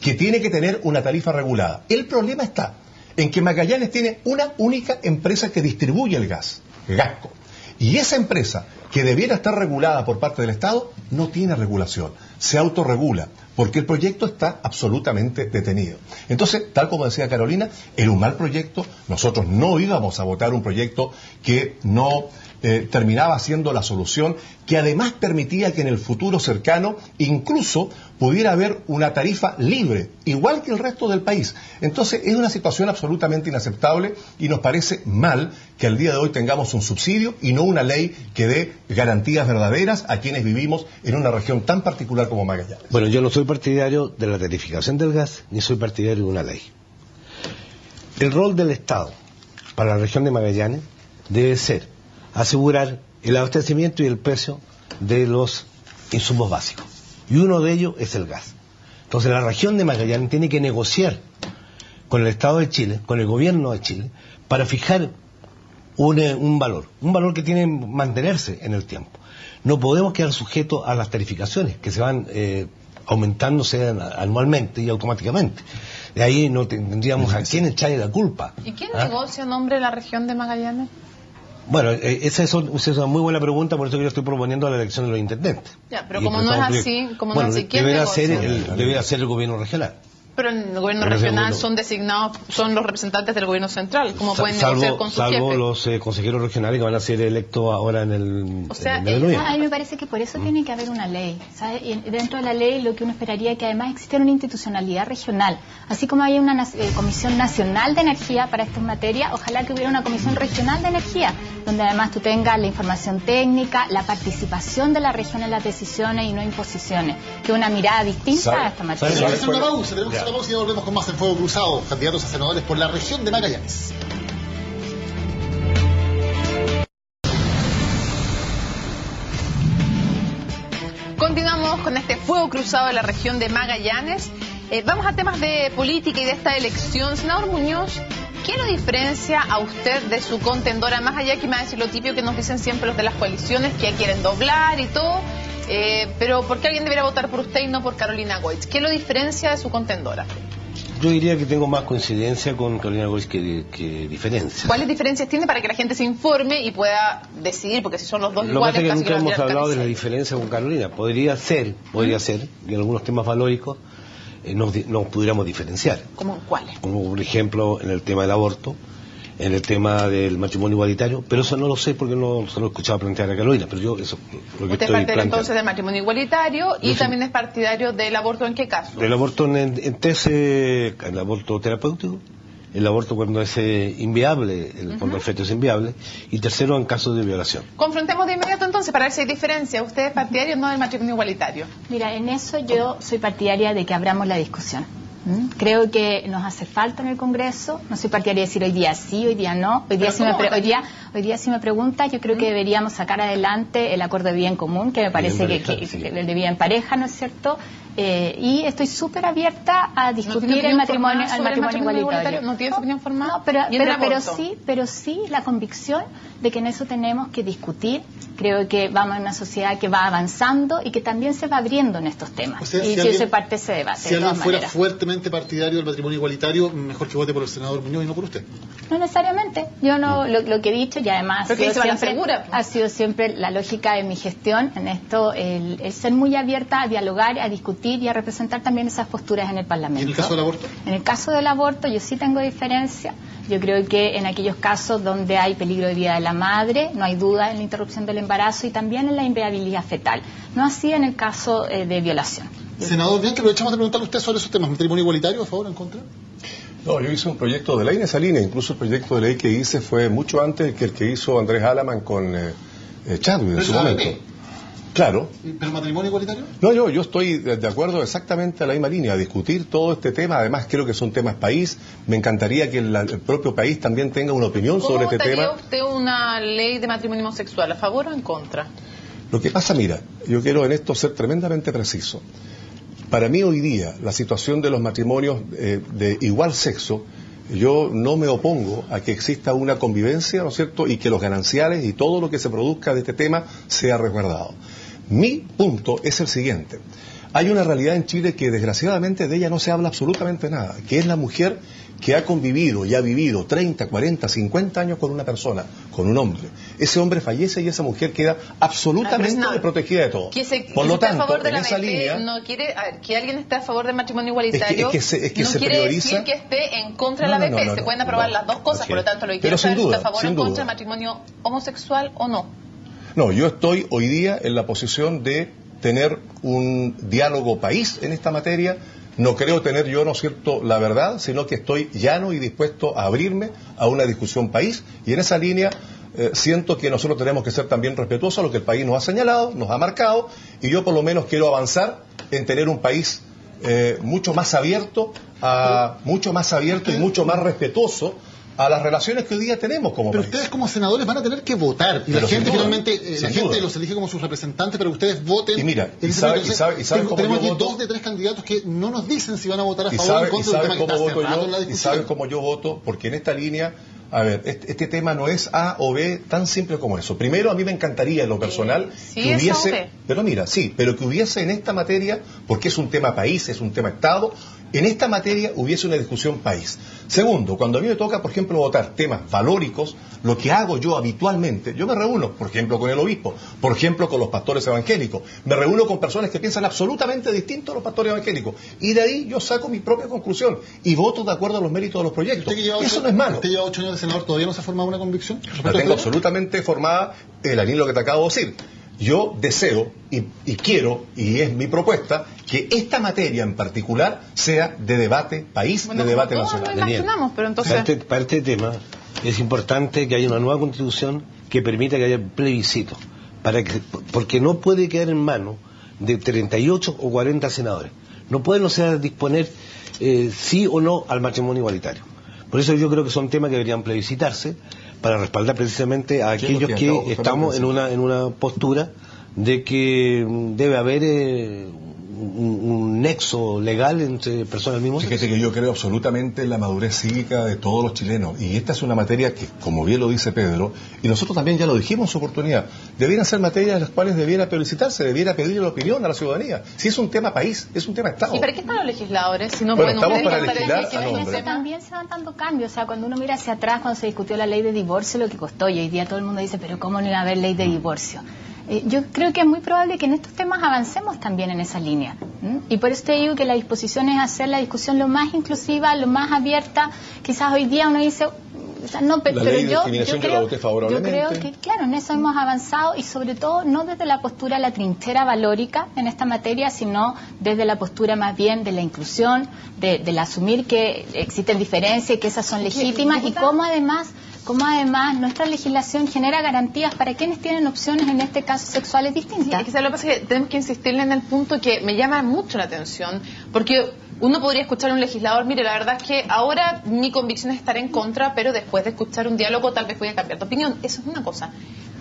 que tiene que tener una tarifa regulada. El problema está en que Magallanes tiene una única empresa que distribuye el gas, Gasco. Y esa empresa, que debiera estar regulada por parte del Estado, no tiene regulación, se autorregula, porque el proyecto está absolutamente detenido. Entonces, tal como decía Carolina, era un mal proyecto, nosotros no íbamos a votar un proyecto que no terminaba siendo la solución, que además permitía que en el futuro cercano incluso pudiera haber una tarifa libre, igual que el resto del país. Entonces es una situación absolutamente inaceptable y nos parece mal que al día de hoy tengamos un subsidio y no una ley que dé garantías verdaderas a quienes vivimos en una región tan particular como Magallanes. Bueno, yo no soy partidario de la tarificación del gas, ni soy partidario de una ley. El rol del Estado para la región de Magallanes debe ser asegurar el abastecimiento y el precio de los insumos básicos. Y uno de ellos es el gas. Entonces la región de Magallanes tiene que negociar con el Estado de Chile, con el gobierno de Chile, para fijar un valor que tiene que mantenerse en el tiempo. No podemos quedar sujetos a las tarificaciones que se van aumentándose anualmente y automáticamente. De ahí no tendríamos a quién echarle la culpa. ¿Y quién negocia en nombre de la región de Magallanes? Bueno, esa es una muy buena pregunta, por eso que yo estoy proponiendo la elección de los intendentes. Ya, pero como no es así, ¿quién negocia? Debería ser el gobierno regional. Pero en el gobierno regional son designados, son los representantes del gobierno central. ¿Cómo pueden negociar con su jefe? Salvo los consejeros regionales que van a ser electos ahora en el... O sea, a mí me parece que por eso tiene que haber una ley, ¿sabes? Y dentro de la ley lo que uno esperaría es que además existiera una institucionalidad regional. Así como hay una Comisión Nacional de Energía para estas materias, ojalá que hubiera una Comisión Regional de Energía, donde además tú tengas la información técnica, la participación de la región en las decisiones y no imposiciones, que una mirada distinta a esta materia. Tenemos una pausa y ya volvemos con más en Fuego Cruzado, candidatos a senadores por la región de Magallanes. Continuamos con este Fuego Cruzado de la región de Magallanes. Vamos a temas de política y de esta elección. Senador Muñoz, ¿qué lo diferencia a usted de su contendora? Más allá que me va a decir lo típico que nos dicen siempre los de las coaliciones, que quieren doblar y todo, pero ¿por qué alguien debería votar por usted y no por Carolina Goich? ¿Qué lo diferencia de su contendora? Yo diría que tengo más coincidencia con Carolina Goich que diferencia. ¿Cuáles diferencias tiene para que la gente se informe y pueda decidir? Porque si son los dos iguales... Lo que pasa es que nunca hemos hablado de la diferencia con Carolina. Podría ser, y en algunos temas valóricos nos pudiéramos diferenciar. ¿Cómo cuáles? Como por ejemplo en el tema del aborto, en el tema del matrimonio igualitario, pero eso no lo sé porque no se lo he escuchado plantear a Carolina, pero yo eso lo que usted es partidario entonces del matrimonio igualitario y también es partidario del aborto. ¿En qué caso? Del aborto el aborto terapéutico, el aborto cuando es inviable, cuando el feto es inviable, y tercero en casos de violación. Confrontemos de inmediato entonces para ver si hay diferencia. ¿Usted es partidario o no del matrimonio igualitario? Mira, en eso yo soy partidaria de que abramos la discusión. Creo que nos hace falta en el Congreso. No soy partidaria de decir hoy día sí, hoy día no. Hoy día si me pregunta, yo creo que deberíamos sacar adelante el acuerdo de bien común, que me parece que el de vida en pareja, ¿no es cierto? Y estoy súper abierta a discutir el matrimonio igualitario. ¿No tiene opinión formada? No, pero sí la convicción de que en eso tenemos que discutir. Creo que vamos en una sociedad que va avanzando y que también se va abriendo en estos temas. O sea, y yo soy parte de ese debate. Si alguien fuera fuertemente partidario del matrimonio igualitario, mejor que vote por el senador Muñoz y no por usted. No necesariamente. Yo no lo que he dicho, y además ha sido siempre la lógica de mi gestión en esto, el ser muy abierta a dialogar, a discutir y a representar también esas posturas en el Parlamento. ¿Y en el caso del aborto? En el caso del aborto yo sí tengo diferencia. Yo creo que en aquellos casos donde hay peligro de vida de la madre, no hay duda en la interrupción del embarazo y también en la inviabilidad fetal. No así en el caso de violación. Senador Bianchi, aprovechamos de preguntarle a usted sobre esos temas. ¿Matrimonio igualitario, a favor o en contra? No, yo hice un proyecto de ley en esa línea. Incluso el proyecto de ley que hice fue mucho antes que el que hizo Andrés Alaman con Chadwick en su momento. Claro. ¿Pero matrimonio igualitario? No, yo estoy de acuerdo exactamente a la misma línea, a discutir todo este tema. Además, creo que son temas país. Me encantaría que el propio país también tenga una opinión sobre este tema. ¿Cómo votaría usted una ley de matrimonio homosexual, a favor o en contra? Lo que pasa, mira, yo quiero en esto ser tremendamente preciso. Para mí hoy día, la situación de los matrimonios de igual sexo, yo no me opongo a que exista una convivencia, ¿no es cierto?, y que los gananciales y todo lo que se produzca de este tema sea resguardado. Mi punto es el siguiente. Hay una realidad en Chile que desgraciadamente de ella no se habla absolutamente nada, que es la mujer que ha convivido y ha vivido 30, 40, 50 años con una persona, con un hombre. Ese hombre fallece y esa mujer queda absolutamente desprotegida de todo. Por lo tanto, en esa línea... No quiere, que alguien esté a favor del matrimonio igualitario no quiere decir que esté en contra de la ABP. Se pueden aprobar las dos cosas, por lo tanto, lo que quiero saber es si está a favor o en contra del matrimonio homosexual o no. No, yo estoy hoy día en la posición de tener un diálogo país en esta materia. No creo tener yo, ¿no es cierto?, la verdad, sino que estoy llano y dispuesto a abrirme a una discusión país, y en esa línea siento que nosotros tenemos que ser también respetuosos a lo que el país nos ha señalado, nos ha marcado, y yo por lo menos quiero avanzar en tener un país mucho más abierto y mucho más respetuoso a las relaciones que hoy día tenemos como país. Pero ustedes como senadores van a tener que votar, y la gente finalmente, la gente los elige como sus representantes, pero ustedes voten. Y mira, tenemos aquí 2 de 3 candidatos que no nos dicen si van a votar a favor o en contra del tema que está cerrado en la discusión. Y saben cómo yo voto, porque en esta línea, a ver, este tema no es A o B tan simple como eso. Primero, a mí me encantaría en lo personal que hubiese, pero que hubiese en esta materia, porque es un tema país, es un tema Estado, en esta materia hubiese una discusión país. Segundo, cuando a mí me toca, por ejemplo, votar temas valóricos, lo que hago yo habitualmente, yo me reúno, por ejemplo, con el obispo, por ejemplo, con los pastores evangélicos, me reúno con personas que piensan absolutamente distinto a los pastores evangélicos, y de ahí yo saco mi propia conclusión y voto de acuerdo a los méritos de los proyectos. Eso no es malo. ¿Usted lleva 8 años de senador, todavía no se ha formado una convicción? La tengo absolutamente formada, el anillo que te acabo de decir. Yo deseo y quiero, y es mi propuesta, que esta materia en particular sea de debate país, de debate nacional. Pero entonces... Para este tema es importante que haya una nueva constitución que permita que haya plebiscito, porque no puede quedar en manos de 38 o 40 senadores. No pueden, o sea, disponer sí o no al matrimonio igualitario. Por eso yo creo que son temas que deberían plebiscitarse para respaldar precisamente a aquellos que estamos en una postura de que debe haber un nexo legal entre personas del mismo sexo. Fíjate que yo creo absolutamente en la madurez cívica de todos los chilenos, y esta es una materia que, como bien lo dice Pedro, y nosotros también ya lo dijimos en su oportunidad, debieran ser materias de las cuales debiera plebiscitarse, debiera pedir la opinión a la ciudadanía. Si es un tema país, es un tema Estado. ¿Y para qué están los legisladores? Si no estamos para legislar a nombre. También se van dando cambios, o sea, cuando uno mira hacia atrás, cuando se discutió la ley de divorcio, lo que costó, y hoy día todo el mundo dice, pero ¿cómo no iba a haber ley de divorcio? Yo creo que es muy probable que en estos temas avancemos también en esa línea. Y por eso te digo que la disposición es hacer la discusión lo más inclusiva, lo más abierta. Quizás hoy día uno dice, no, pero yo creo que, claro, en eso hemos avanzado, y sobre todo no desde la postura, la trinchera valórica en esta materia, sino desde la postura más bien de la inclusión, del asumir que existen diferencias y que esas son legítimas, y cómo además nuestra legislación genera garantías para quienes tienen opciones, en este caso sexuales distintas. Sí, lo que pasa es que tenemos que insistirle en el punto que me llama mucho la atención, porque uno podría escuchar a un legislador, mire, la verdad es que ahora mi convicción es estar en contra, pero después de escuchar un diálogo tal vez voy a cambiar de opinión. Eso es una cosa.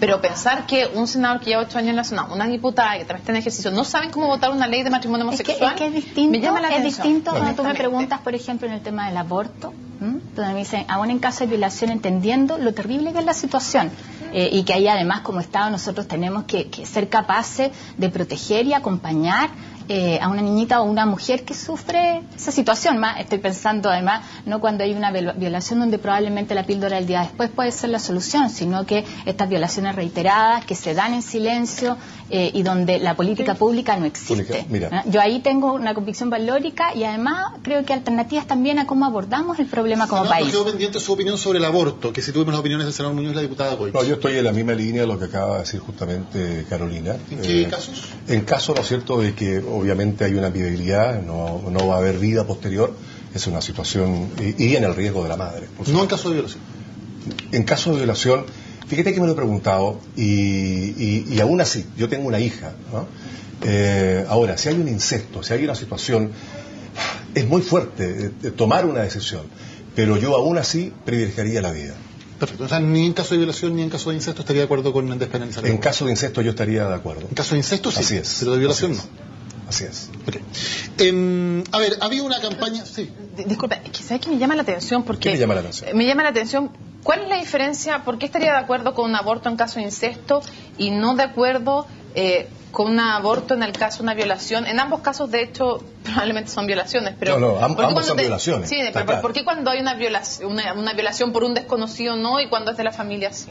Pero pensar que un senador que lleva 8 años en la zona, una diputada que también está en ejercicio, no saben cómo votar una ley de matrimonio homosexual, es que es distinto, me llama la atención. Es distinto cuando tú me preguntas, por ejemplo, en el tema del aborto, donde me dicen, aún en caso de violación, entendiendo lo terrible que es la situación, y que ahí además como Estado nosotros tenemos que ser capaces de proteger y acompañar a una niñita o una mujer que sufre esa situación. Más estoy pensando además no cuando hay una violación donde probablemente la píldora del día después puede ser la solución, sino que estas violaciones reiteradas que se dan en silencio y donde la política pública no existe. Yo ahí tengo una convicción valórica, y además creo que alternativas también a cómo abordamos el problema como país. Quedó pendiente su opinión sobre el aborto, que si tuvimos las opiniones del senador Muñoz y la diputada Goich. No, yo estoy en la misma línea de lo que acaba de decir justamente Carolina. ¿En qué casos? En caso, ¿no es cierto?, de que obviamente hay una viabilidad, no va a haber vida posterior, es una situación, y en el riesgo de la madre. No en caso de violación. En caso de violación, fíjate que me lo he preguntado, y aún así, yo tengo una hija, ¿no? Ahora, si hay un incesto, si hay una situación, es muy fuerte tomar una decisión, pero yo aún así privilegiaría la vida. Perfecto. O sea, ni en caso de violación ni en caso de incesto estaría de acuerdo con despenalizar. En caso de incesto yo estaría de acuerdo. En caso de incesto sí. Así es. Pero de violación no. Así es. Okay. A ver, había una campaña... Sí. Disculpa, ¿sabes qué me llama la atención? Porque ¿Qué me llama la atención? Me llama la atención, ¿cuál es la diferencia? ¿Por qué estaría de acuerdo con un aborto en caso de incesto y no de acuerdo con un aborto en el caso de una violación? En ambos casos, de hecho, probablemente son violaciones, pero... No, ambos son violaciones. Sí, pero claro. ¿Por qué cuando hay una violación por un desconocido no y cuando es de la familia sí?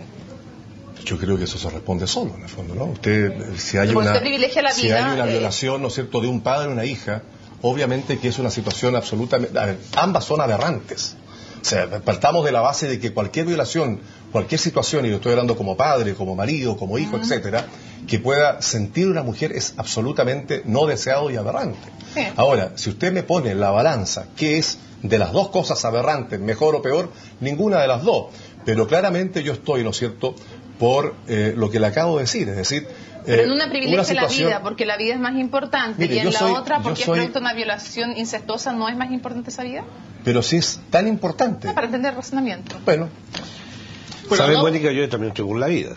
Yo creo que eso se responde solo, en el fondo, ¿no? Usted, si hay una violación, ¿no es cierto?, de un padre o una hija, obviamente que es una situación absolutamente... A ver, ambas son aberrantes. O sea, partamos de la base de que cualquier violación, cualquier situación, y lo estoy hablando como padre, como marido, como hijo, etcétera, que pueda sentir una mujer es absolutamente no deseado y aberrante. Sí. Ahora, si usted me pone en la balanza qué es de las dos cosas aberrantes, mejor o peor, ninguna de las dos. Pero claramente yo estoy, ¿no es cierto?, por lo que le acabo de decir, es decir... Pero en una privilegia la vida, porque la vida es más importante, y en la otra, porque es producto de una violación incestuosa, ¿no es más importante esa vida? Pero si es tan importante... para entender el razonamiento. Bueno. ¿Sabes, Mónica? Yo también estoy por la vida.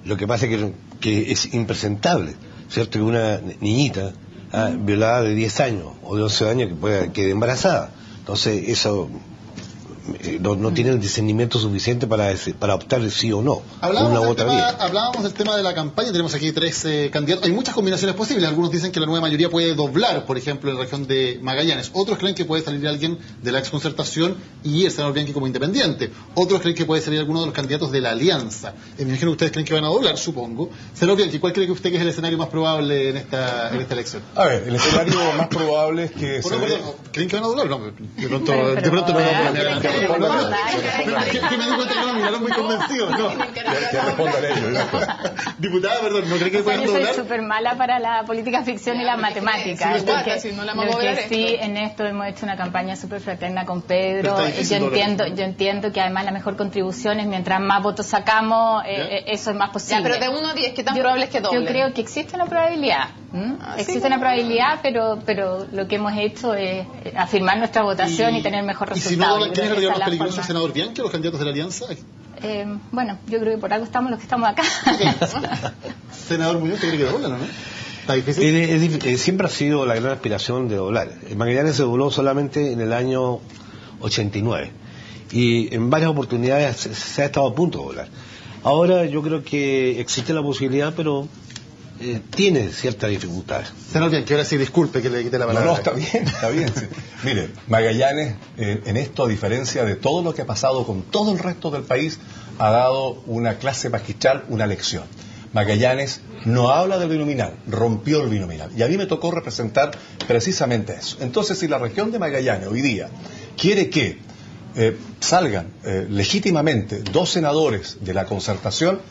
Lo que pasa es que es impresentable, ¿cierto?, que una niñita violada de 10 años o de 11 años que quede embarazada. Entonces, eso... No tiene el discernimiento suficiente para optar sí o no. Hablábamos del tema de la campaña, tenemos aquí 3 candidatos, hay muchas combinaciones posibles, algunos dicen que la nueva mayoría puede doblar, por ejemplo, en la región de Magallanes, otros creen que puede salir alguien de la exconcertación y el senador Bianchi como independiente, otros creen que puede salir alguno de los candidatos de la alianza. Me imagino que ustedes creen que van a doblar, supongo. Senador Bianchi, ¿cuál cree que usted que es el escenario más probable en esta elección? A ver, el escenario más probable es que... ¿Creen que van a doblar? No, de pronto no vamos a... que me di cuenta que no miraron muy convencidos, ¿no? Que respondan ellos. Diputada, perdón, ¿no cree que puedan doblar? Yo soy súper mala para la política ficción y la matemática. Sí, en esto hemos hecho una campaña súper fraterna con Pedro. Yo entiendo que además la mejor contribución es mientras más votos sacamos, eso es más posible. Pero de 1 a 10, ¿qué tan probable es que doble? Yo creo que existe una probabilidad. Existe una probabilidad, pero lo que hemos hecho es afirmar nuestra votación y tener mejor resultado. ¿Y si no doblan, quién es el más peligroso, el senador Bianchi o los candidatos de la alianza? Bueno, yo creo que por algo estamos los que estamos acá. Senador Muñoz, ¿usted cree que doblan o no? ¿Está difícil? Siempre ha sido la gran aspiración de doblar. Magallanes se dobló solamente en el año 89 y en varias oportunidades se ha estado a punto de doblar. Ahora yo creo que existe la posibilidad, pero tiene ciertas dificultades. Senador Bianchi, ahora sí, disculpe que le quite la palabra. No, está bien. Sí. Mire, Magallanes, en esto, a diferencia de todo lo que ha pasado con todo el resto del país, ha dado una clase magistral, una lección. Magallanes no habla del binominal, rompió el binominal. Y a mí me tocó representar precisamente eso. Entonces, si la región de Magallanes hoy día quiere que salgan legítimamente 2 senadores de la concertación,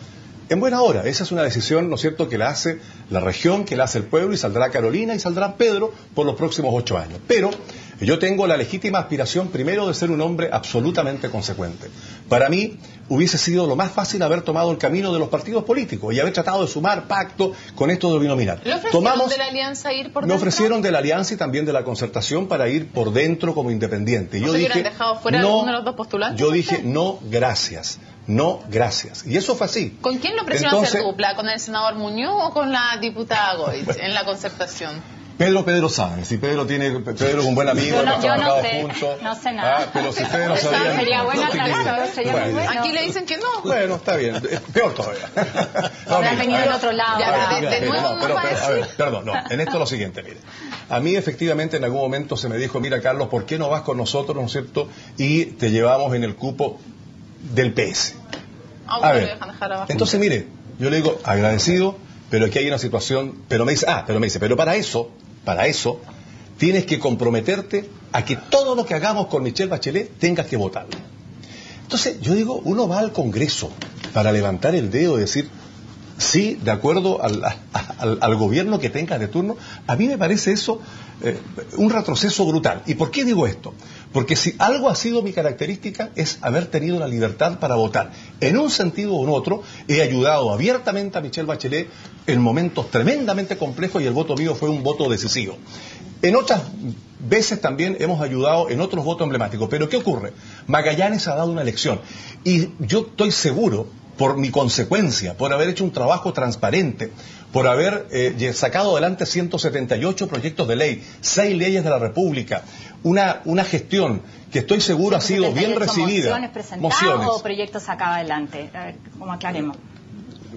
en buena hora. Esa es una decisión, ¿no es cierto?, que la hace la región, que la hace el pueblo, y saldrá Carolina y saldrá Pedro por los próximos 8 años. Pero yo tengo la legítima aspiración, primero, de ser un hombre absolutamente consecuente. Para mí hubiese sido lo más fácil haber tomado el camino de los partidos políticos y haber tratado de sumar pacto con esto del binominal. ¿Le ofrecieron de la alianza ir por dentro? Me ofrecieron de la alianza y también de la concertación para ir por dentro como independiente. Yo dije, dejado fuera alguno de los dos postulantes? Yo dije, no, gracias. No, gracias. Y eso fue así. ¿Con quién lo ofrecieron hacer dupla? ¿Con el senador Muñoz o con la diputada Goitz en la concertación? Pedro sabe, si Pedro es un buen amigo, hemos trabajado juntos. No sé nada. Pero si Pedro sabía... Sería bueno aclararlo, sería muy bueno. Aquí le dicen que no. Bueno, está bien, peor todavía. Habrán venido del otro lado. De nuevo no va a decir. Perdón, en esto es lo siguiente, mire. A mí efectivamente en algún momento se me dijo, mira Carlos, ¿por qué no vas con nosotros, no es cierto? Y te llevamos en el cupo del PS. A ver, entonces mire, yo le digo, agradecido, pero aquí hay una situación, pero me dice, pero para eso, tienes que comprometerte a que todo lo que hagamos con Michelle Bachelet tengas que votarlo. Entonces, yo digo, uno va al Congreso para levantar el dedo y decir, sí, de acuerdo al gobierno que tenga de turno, a mí me parece eso un retroceso brutal. ¿Y por qué digo esto? Porque si algo ha sido mi característica es haber tenido la libertad para votar. En un sentido u otro, he ayudado abiertamente a Michelle Bachelet en momentos tremendamente complejos y el voto mío fue un voto decisivo. En otras veces también hemos ayudado en otros votos emblemáticos. Pero ¿qué ocurre? Magallanes ha dado una elección y yo estoy seguro, por mi consecuencia, por haber hecho un trabajo transparente, por haber sacado adelante 178 proyectos de ley, 6 leyes de la República, una gestión que estoy seguro ha sido bien recibida. ¿Mociones presentadas o proyectos sacados adelante? A ver, ¿cómo aclaremos?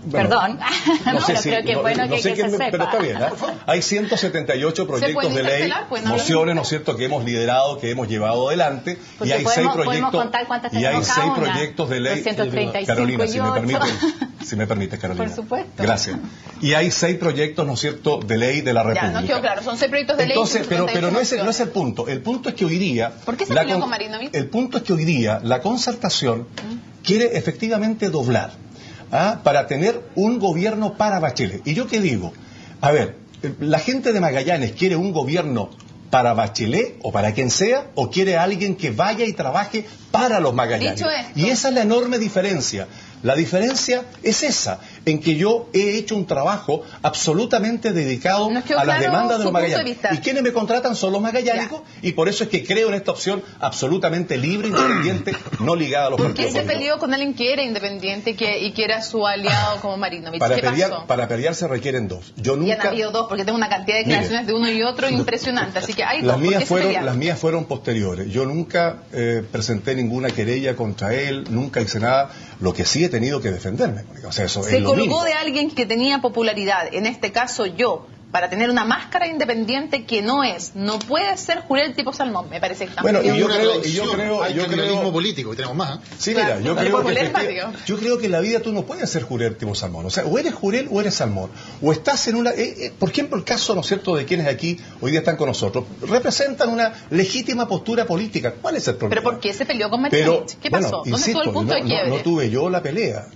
Bueno, perdón, no sé si, creo que es bueno que se sepa. Pero está bien, ¿eh? Hay 178 proyectos de ley, pues, mociones, ¿no es cierto?, que hemos liderado, que hemos llevado adelante, y hay 6 proyectos de ley. 235 Carolina, si me permite, Carolina. Por supuesto. Gracias. Y hay 6 proyectos, ¿no es cierto?, de ley de la República. Ya, no quedó claro, son 6 proyectos de ley. Entonces, pero no es el punto. El punto es que hoy día... ¿Por qué se peleó con Marinovich? El punto es que hoy día la concertación quiere efectivamente doblar. Para tener un gobierno para Bachelet. ¿Y yo qué digo? A ver, ¿la gente de Magallanes quiere un gobierno para Bachelet o para quien sea, o quiere a alguien que vaya y trabaje para los magallanes? Y esa es la enorme diferencia. La diferencia es esa, en que yo he hecho un trabajo absolutamente dedicado a las demandas de los magallanes. Y quienes me contratan son los magallánicos, y por eso es que creo en esta opción absolutamente libre, independiente, no ligada a los partidos. ¿Por qué se peleó con alguien que era independiente y que era su aliado como Marinovich? Para pelear se requieren 2. Yo nunca... Y han habido 2, porque tengo una cantidad de declaraciones de uno y otro impresionante, así que hay 2. Las mías fueron posteriores. Yo nunca presenté ninguna querella contra él, nunca hice nada. Lo que sí he tenido que defenderme. O sea, eso se colgó de alguien que tenía popularidad, en este caso yo, para tener una máscara independiente que no puede ser Jurel tipo Salmón, me parece que bueno, y yo creo político, y tenemos más. Sí, mira, yo creo que en la vida tú no puedes ser Jurel tipo Salmón, o sea, o eres Jurel o eres Salmón, o estás en una, por ejemplo, el caso, ¿no es cierto?, de quienes aquí hoy día están con nosotros, representan una legítima postura política. ¿Cuál es el problema? ¿Pero por qué se peleó con Marinovich? ¿Qué pasó? ¿Dónde estuvo el punto de quiebre? No tuve yo la pelea.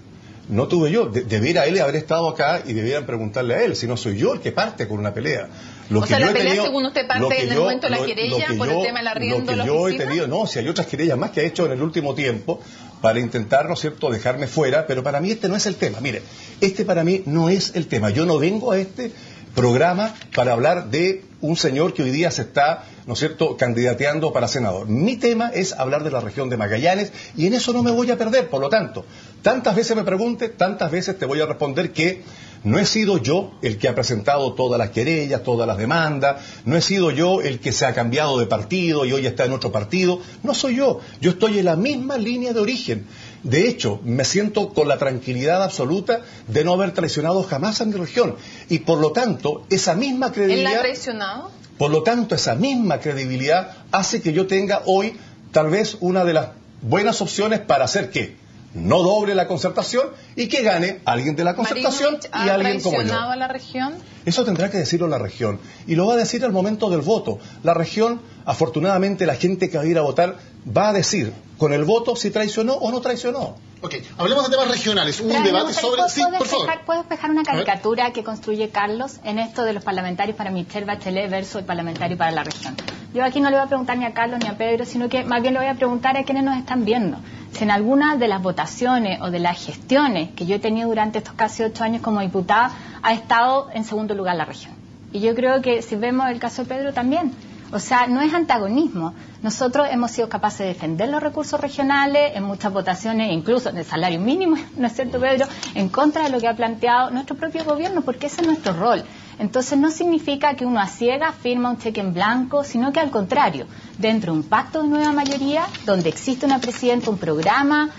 No tuve yo, debiera él haber estado acá y debieran preguntarle a él, si no soy yo el que parte con una pelea. La pelea, según usted, parte en el momento de la querella por el tema del arriendo de la oficina. Lo que yo he tenido, no, si hay otras querellas más que he hecho en el último tiempo para intentar, ¿no es cierto?, dejarme fuera, pero para mí este no es el tema. Mire, este para mí no es el tema. Yo no vengo a este programa para hablar de un señor que hoy día se está, ¿no es cierto?, candidateando para senador. Mi tema es hablar de la región de Magallanes y en eso no me voy a perder. Por lo tanto, tantas veces me pregunte, tantas veces te voy a responder que no he sido yo el que ha presentado todas las querellas, todas las demandas, no he sido yo el que se ha cambiado de partido y hoy está en otro partido. No soy yo. Yo estoy en la misma línea de origen. De hecho, me siento con la tranquilidad absoluta de no haber traicionado jamás a mi región. Y por lo tanto, esa misma credibilidad... ¿Él la ha traicionado? Por lo tanto, esa misma credibilidad hace que yo tenga hoy tal vez una de las buenas opciones para hacer ¿qué? No doble la concertación y que gane alguien de la concertación y alguien como yo. ¿Ha traicionado a la región? Eso tendrá que decirlo la región. Y lo va a decir al momento del voto. La región, afortunadamente, la gente que va a ir a votar va a decir con el voto si traicionó o no traicionó. Ok, hablemos de temas regionales. Hubo un debate sobre... Sí, por favor. ¿Puedo despejar una caricatura que construye Carlos en esto de los parlamentarios para Michelle Bachelet versus el parlamentario para la región? Yo aquí no le voy a preguntar ni a Carlos ni a Pedro, sino que más bien le voy a preguntar a quienes nos están viendo. Si en alguna de las votaciones o de las gestiones que yo he tenido durante estos casi 8 años como diputada, ha estado en segundo lugar la región. Y yo creo que si vemos el caso de Pedro también. O sea, no es antagonismo. Nosotros hemos sido capaces de defender los recursos regionales en muchas votaciones, incluso en el salario mínimo, ¿no es cierto, Pedro?, en contra de lo que ha planteado nuestro propio gobierno, porque ese es nuestro rol. Entonces no significa que uno a ciegas firma un cheque en blanco, sino que al contrario, dentro de un pacto de nueva mayoría, donde existe una presidenta, un programa,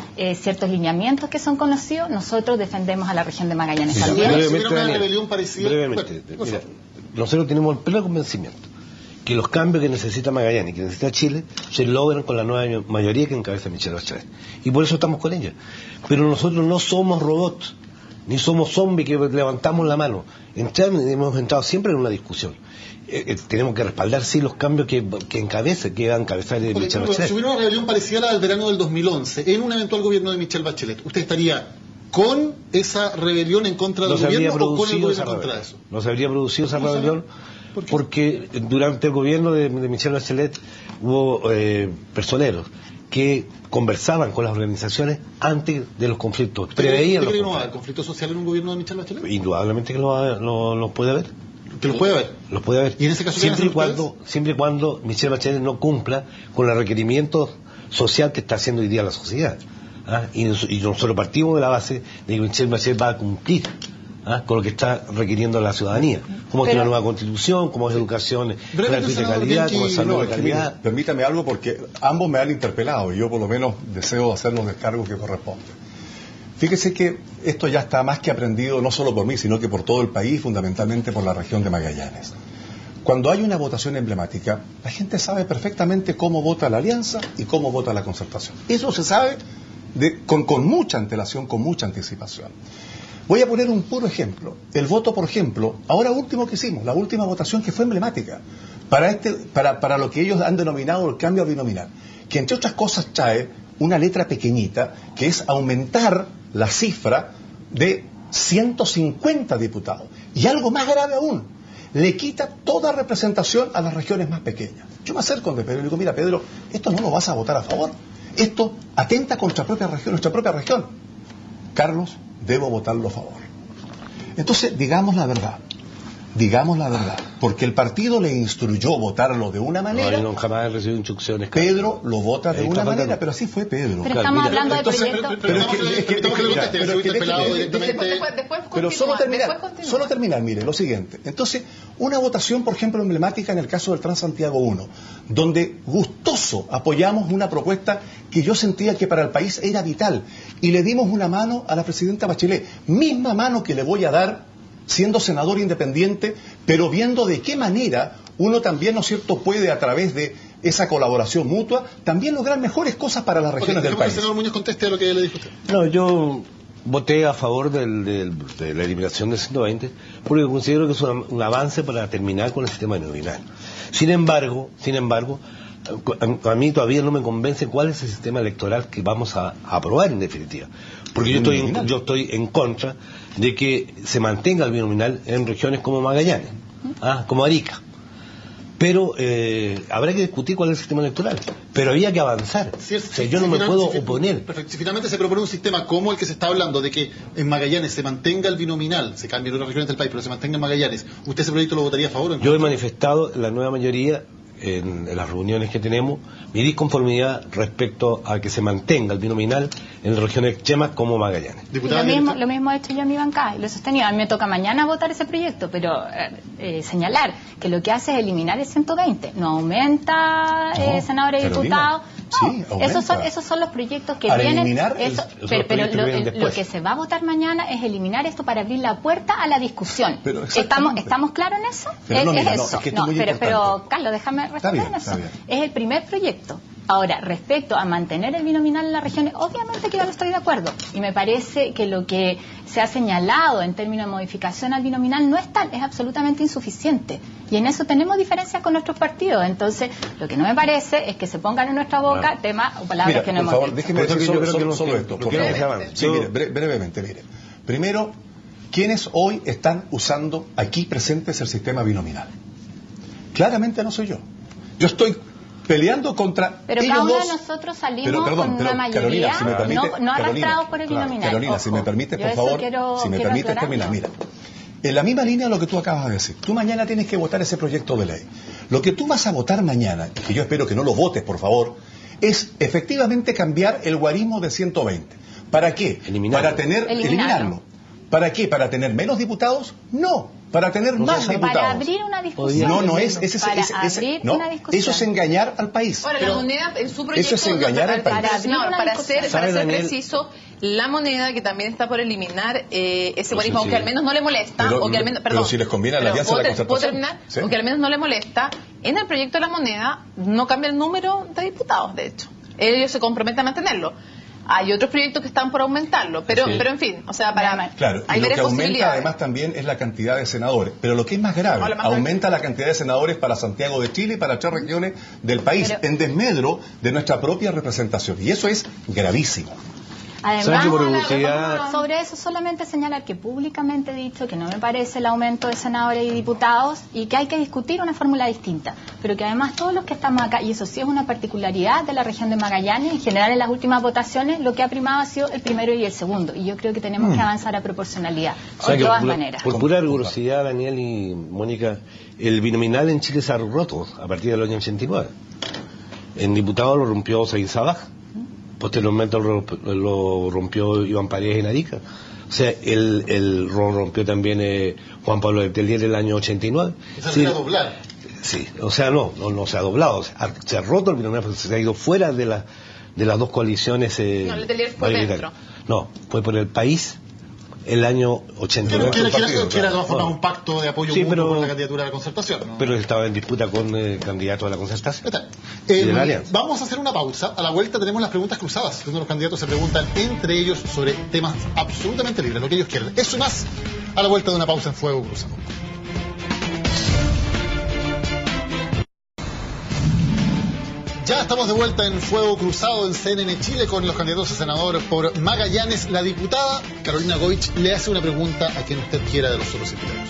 ciertos lineamientos que son conocidos, nosotros defendemos a la región de Magallanes también. Brevemente, mira, nosotros tenemos el pleno convencimiento que los cambios que necesita Magallanes y que necesita Chile se logran con la nueva mayoría que encabeza Michelle Bachelet. Y por eso estamos con ella. Pero nosotros no somos robots, ni somos zombies que levantamos la mano. Hemos entrado siempre en una discusión. Tenemos que respaldar, sí, los cambios que va a encabezar Michelle Bachelet. Si hubiera una rebelión parecida a la del verano del 2011, en un eventual gobierno de Michelle Bachelet, ¿usted estaría con esa rebelión en contra del gobierno o con el gobierno contra eso? No se habría producido esa rebelión porque durante el gobierno de Michelle Bachelet hubo personeros que conversaban con las organizaciones antes de los conflictos. Preveían los conflictos. ¿No va a haber conflicto social en un gobierno de Michelle Bachelet? Indudablemente que lo puede haber. ¿Que los puede haber? Los puede haber. ¿Y en ese caso siempre y cuando Michelle Bachelet no cumpla con los requerimientos social que está haciendo hoy día la sociedad. Y nosotros partimos de la base de que Michelle Bachelet va a cumplir con lo que está requiriendo la ciudadanía, como es una nueva constitución, como es educación gratuita de calidad, como es salud de calidad. Permítame algo, porque ambos me han interpelado y yo por lo menos deseo hacer los descargos que corresponden. Fíjese que esto ya está más que aprendido, no solo por mí, sino que por todo el país, fundamentalmente por la región de Magallanes. Cuando hay una votación emblemática, la gente sabe perfectamente cómo vota la alianza y cómo vota la concertación. Eso se sabe con mucha antelación, con mucha anticipación. Voy a poner un puro ejemplo. El voto, por ejemplo, ahora último que hicimos, la última votación que fue emblemática, para lo que ellos han denominado el cambio binominal, que entre otras cosas trae una letra pequeñita, que es aumentar la cifra de 150 diputados. Y algo más grave aún, le quita toda representación a las regiones más pequeñas. Yo me acerco donde Pedro y digo, mira Pedro, esto no lo vas a votar a favor. Esto atenta contra nuestra propia región. Carlos, debo votarlo a favor. Entonces, digamos la verdad, porque el partido le instruyó votarlo de una manera. No, jamás recibió instrucciones. Pedro lo vota de una manera, pero así fue Pedro. Pero estamos hablando de proyectos. Pero solo terminar, mire, lo siguiente. Entonces, una votación, por ejemplo, emblemática en el caso del Transantiago 1, donde gustoso apoyamos una propuesta que yo sentía que para el país era vital, y le dimos una mano a la presidenta Bachelet, misma mano que le voy a dar siendo senador independiente, pero viendo de qué manera uno también, ¿no es cierto?, puede a través de esa colaboración mutua también lograr mejores cosas para las regiones del país. Que el senador Muñoz conteste a lo que le dijo usted. No, yo voté a favor de la eliminación del 120 porque considero que es un avance para terminar con el sistema nominal. Sin embargo, a mí todavía no me convence cuál es el sistema electoral que vamos a aprobar en definitiva. Porque yo estoy en contra de que se mantenga el binominal en regiones como Magallanes, como Arica. Pero habrá que discutir cuál es el sistema electoral. Pero había que avanzar. Yo no me puedo oponer. Perfecto. Si finalmente se propone un sistema como el que se está hablando, de que en Magallanes se mantenga el binominal, se cambie en otras regiones del país, pero se mantenga en Magallanes, ¿usted ese proyecto lo votaría a favor o en contra? Yo he manifestado la nueva mayoría en las reuniones que tenemos mi disconformidad respecto a que se mantenga el binominal en las regiones extremas como Magallanes. Lo mismo he hecho yo en mi bancada y lo he sostenido. A mí me toca mañana votar ese proyecto, pero señalar que lo que hace es eliminar el 120, no aumenta senadores y diputados. No, sí, esos son los proyectos que vienen. Lo que se va a votar mañana es eliminar esto para abrir la puerta a la discusión. ¿Estamos claros en eso? Pero Carlos, déjame responder en eso. Es el primer proyecto. Ahora, respecto a mantener el binominal en las regiones, obviamente que yo no estoy de acuerdo. Y me parece que lo que se ha señalado en términos de modificación al binominal no es tal, es absolutamente insuficiente. Y en eso tenemos diferencias con nuestros partidos. Entonces, lo que no me parece es que se pongan en nuestra boca temas o palabras que no hemos dicho. Déjeme decir solo esto. Brevemente, mire. Primero, ¿quiénes hoy están usando aquí presentes el sistema binominal? Claramente no soy yo. Yo estoy peleando contra pero ellos cada uno dos. de nosotros salimos con una mayoría, Carolina, si me permite, no arrastrados por el binominal. Carolina, si me permites, por favor, si me permites terminar. Mira, en la misma línea de lo que tú acabas de decir, tú mañana tienes que votar ese proyecto de ley. Lo que tú vas a votar mañana, y que yo espero que no lo votes, por favor, es efectivamente cambiar el guarismo de 120. ¿Para qué? Eliminarlo. ¿Para qué? ¿Para tener menos diputados? No, para tener más diputados. Para abrir una discusión. Una discusión. Eso es engañar al país. Ahora, la moneda en su proyecto... Eso es engañar al país. Para ser preciso, la moneda que también está por eliminar ese guarismo, aunque al menos no le molesta, pero si les conviene a la alianza de la concertación. Aunque al menos no le molesta, en el proyecto de la moneda no cambia el número de diputados, de hecho. Ellos se comprometen a mantenerlo. Hay otros proyectos que están por aumentarlo, pero en fin, o sea, Claro, y lo que aumenta además también es la cantidad de senadores, pero lo que es más grave, aumenta la cantidad de senadores para Santiago de Chile y para 3 regiones del país, en desmedro de nuestra propia representación, y eso es gravísimo. Además, sobre eso solamente señalar que públicamente he dicho que no me parece el aumento de senadores y diputados y que hay que discutir una fórmula distinta, pero que además todos los que estamos acá, y eso sí es una particularidad de la región de Magallanes, en general en las últimas votaciones lo que ha primado ha sido el primero y el segundo, y yo creo que tenemos que avanzar a proporcionalidad, de todas maneras. Por pura rigurosidad, Daniel y Mónica, el binominal en Chile se ha roto a partir del año 89. En diputado lo rompió Saín Sabaj, posteriormente lo rompió Iván Paredes en Arica. O sea, el rompió también Juan Pablo Letelier en el año 89. ¿Se ha doblado? Sí, o sea, no se ha doblado, se ha roto el binominal, se ha ido fuera de las dos coaliciones. No, Letelier fue dentro. No, fue por el país. El año 89. Quiere formar un pacto de apoyo mutuo por la candidatura a la concertación, ¿no? Pero estaba en disputa con candidatos a la concertación. Vamos a hacer una pausa. A la vuelta tenemos las preguntas cruzadas, donde los candidatos se preguntan entre ellos sobre temas absolutamente libres, lo que ellos quieran. Eso y más a la vuelta de una pausa en Fuego Cruzado. Ya estamos de vuelta en Fuego Cruzado en CNN Chile con los candidatos a senador por Magallanes. La diputada Carolina Goich le hace una pregunta a quien usted quiera de los otros invitados.